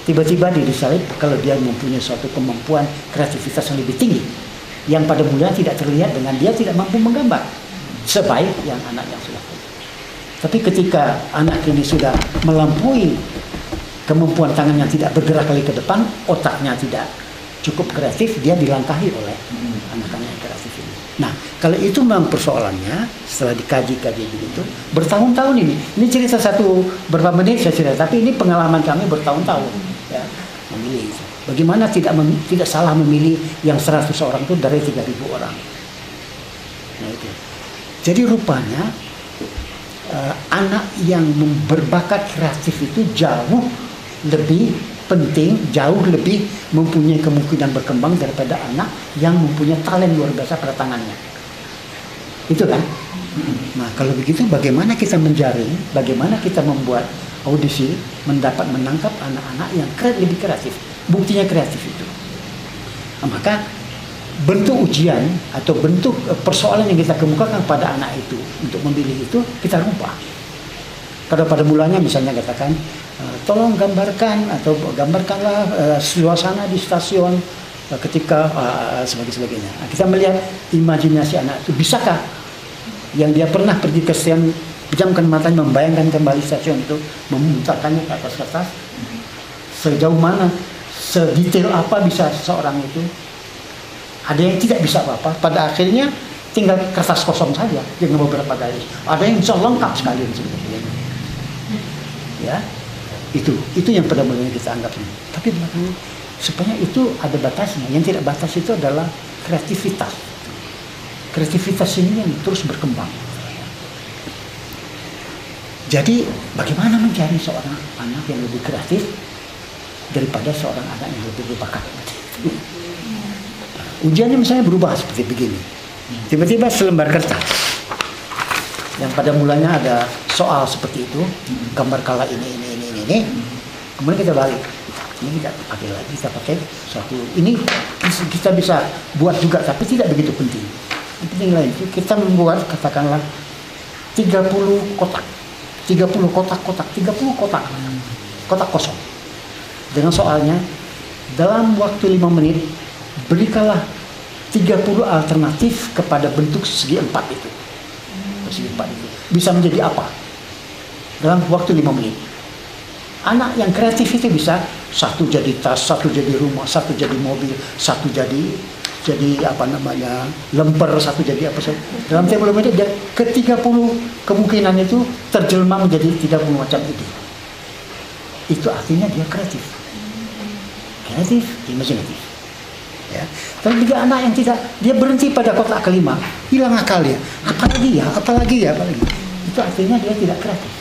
Tiba-tiba dia disalib kalau dia mempunyai suatu kemampuan kreativitas yang lebih tinggi, yang pada mulanya tidak terlihat dengan dia tidak mampu menggambar sebaik yang anak yang sudah punya. Tapi ketika anak ini sudah melampaui kemampuan tangan yang tidak bergerak lagi ke depan, otaknya tidak cukup kreatif, dia dilangkahi oleh anak-anak yang kreatif ini. Nah, kalau itu memang persoalannya, setelah dikaji-kaji begitu, bertahun-tahun ini cerita satu berapa menit saya cerita, tapi ini pengalaman kami bertahun-tahun, ya, memilih itu. Bagaimana tidak salah memilih yang 100 orang itu dari 3.000 orang. Nah itu. Jadi rupanya anak yang berbakat kreatif itu jauh lebih penting, jauh lebih mempunyai kemungkinan berkembang daripada anak yang mempunyai talent luar biasa pada tangannya. Itu kan? Nah, kalau begitu bagaimana kita menjaring, bagaimana kita membuat audisi menangkap anak-anak yang lebih kreatif. Buktinya kreatif itu. Nah, maka bentuk ujian atau bentuk persoalan yang kita kemukakan pada anak itu untuk memilih itu kita rubah. Kalau pada mulanya misalnya katakan tolong gambarkanlah suasana di stasiun ketika sebagainya. Nah, kita melihat imajinasi anak itu, bisakah yang dia pernah pergi ke stasiun, pejamkan matanya, membayangkan kembali stasiun itu, memutarkannya ke atas kertas, sejauh mana, sedetail apa bisa seseorang itu. Ada yang tidak bisa apa-apa, pada akhirnya tinggal kertas kosong saja dengan beberapa garis. Ada yang bisa lengkap sekali sebetulnya. Ya, itu yang pada mulanya kita anggap ini. Tapi belakangan supaya itu ada batasnya. Yang tidak batas itu adalah kreativitas. Kreativitas ini yang terus berkembang. Jadi bagaimana mencari seorang anak yang lebih kreatif daripada seorang anak yang lebih berbakat? Ujiannya misalnya berubah seperti begini. Tiba-tiba selembar kertas yang pada mulanya ada soal seperti itu, gambar kala ini. Kemudian kita balik. Ini kita pakai lagi, kita pakai satu. Ini kita bisa buat juga, tapi tidak begitu penting. Yang penting lain itu kita membuat katakanlah 30 kotak. 30 kotak kosong. Dengan soalnya dalam waktu 5 menit berikanlah 30 alternatif kepada bentuk segi 4 itu. Segi 4 itu bisa menjadi apa? Dalam waktu 5 menit. Anak yang kreatif itu bisa satu jadi tas, satu jadi rumah, satu jadi mobil, satu jadi lemper, satu jadi apa saja. Dalam 30 menit dia ke 30 kemungkinan itu terjelma menjadi 30 macam itu. Itu artinya dia kreatif. Kreatif, imajinatif. Ya. Tapi juga anak yang tidak, dia berhenti pada kotak kelima, hilang akalnya. Apalagi ya. Itu artinya dia tidak kreatif.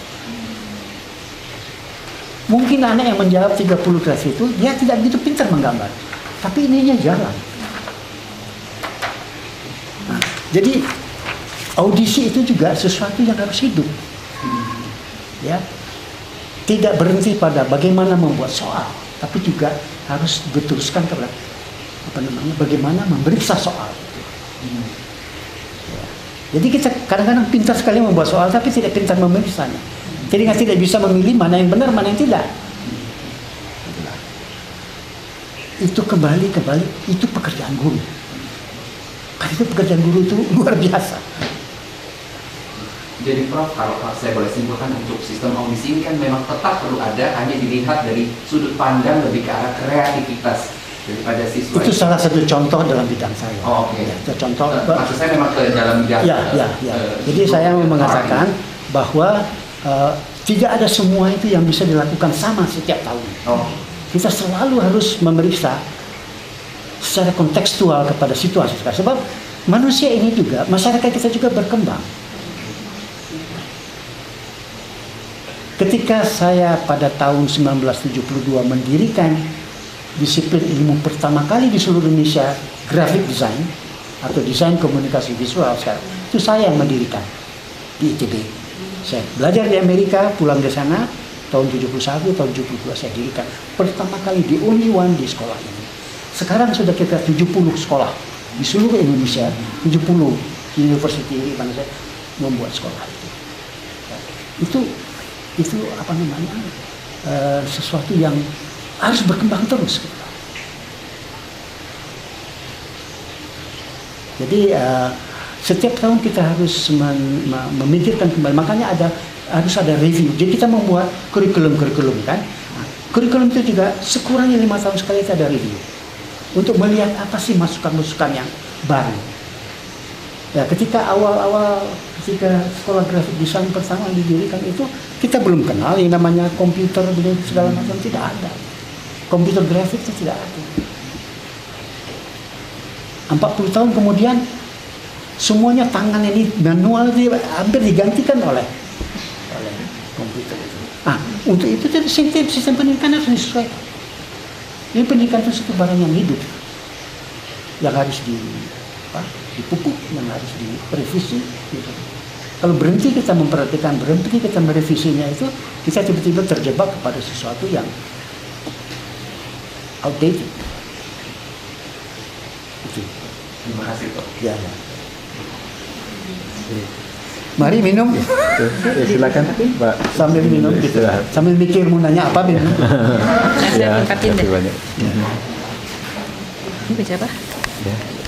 Mungkin anak yang menjawab 30 kreatif itu, dia tidak begitu pintar menggambar. Tapi ininya jalan. Nah, jadi audisi itu juga sesuatu yang harus hidup. Ya. Tidak berhenti pada bagaimana membuat soal, tapi juga harus diteruskan kepada bagaimana memeriksa soal. Ya. Jadi kita kadang-kadang pintar sekali membuat soal, tapi tidak pintar memeriksanya. Jadi tidak bisa memilih mana yang benar, mana yang tidak. Itu kembali itu pekerjaan guru. Karena itu pekerjaan guru itu luar biasa. Jadi Prof, kalau saya boleh simpulkan untuk sistem audisi ini kan memang tetap perlu ada, hanya dilihat dari sudut pandang lebih ke arah kreativitas daripada siswa. Itu salah satu contoh dalam bidang saya. Oh, oke. Ya, itu contoh. Maksud saya memang ke dalam bidang. Ya. Jadi saya mau mengatakan bahwa tidak ada semua itu yang bisa dilakukan sama setiap tahun. Oh. Kita selalu harus memeriksa secara kontekstual kepada situasi sekarang. Sebab manusia ini juga, masyarakat kita juga berkembang. Ketika saya pada tahun 1972 mendirikan disiplin ilmu pertama kali di seluruh Indonesia, graphic design atau desain komunikasi visual sekarang, itu saya yang mendirikan di ITB. Saya belajar di Amerika, pulang ke sana tahun 71, tahun 72 saya dirikan pertama kali di only one di sekolah ini. Sekarang sudah kita 70 sekolah di seluruh Indonesia, 70 university di mana saya membuat sekolah itu. itu apa namanya sesuatu yang harus berkembang terus. Jadi setiap tahun kita harus memikirkan kembali, makanya harus ada review. Jadi kita membuat kurikulum kan. Kurikulum itu juga sekurangnya 5 tahun sekali kita ada review untuk melihat apa sih masukan-masukan yang baru. Ya, ketika awal-awal ketika sekolah grafik desain pertama didirikan itu kita belum kenal yang namanya komputer dan segala macam, tidak ada. Komputer grafik itu tidak ada. 40 tahun kemudian semuanya tangan ini manual hampir digantikan oleh komputer itu. Untuk itu sistem pendidikan harus disesuaikan. Ini pendidikan itu satu barang yang hidup, yang harus dipupuk, yang harus direvisi. Gitu. Kalau berhenti kita memperhatikan, berhenti kita merevisinya itu, kita tiba-tiba terjebak kepada sesuatu yang outdated. Itu. Terima kasih Pak. Ya. Mari minum. Ya, silakan Pak. Sambil minum gitu. Sambil mikir mau nanya apa minum. Saya tempatin deh. Terima kasih banyak. Ini baca apa? Ya.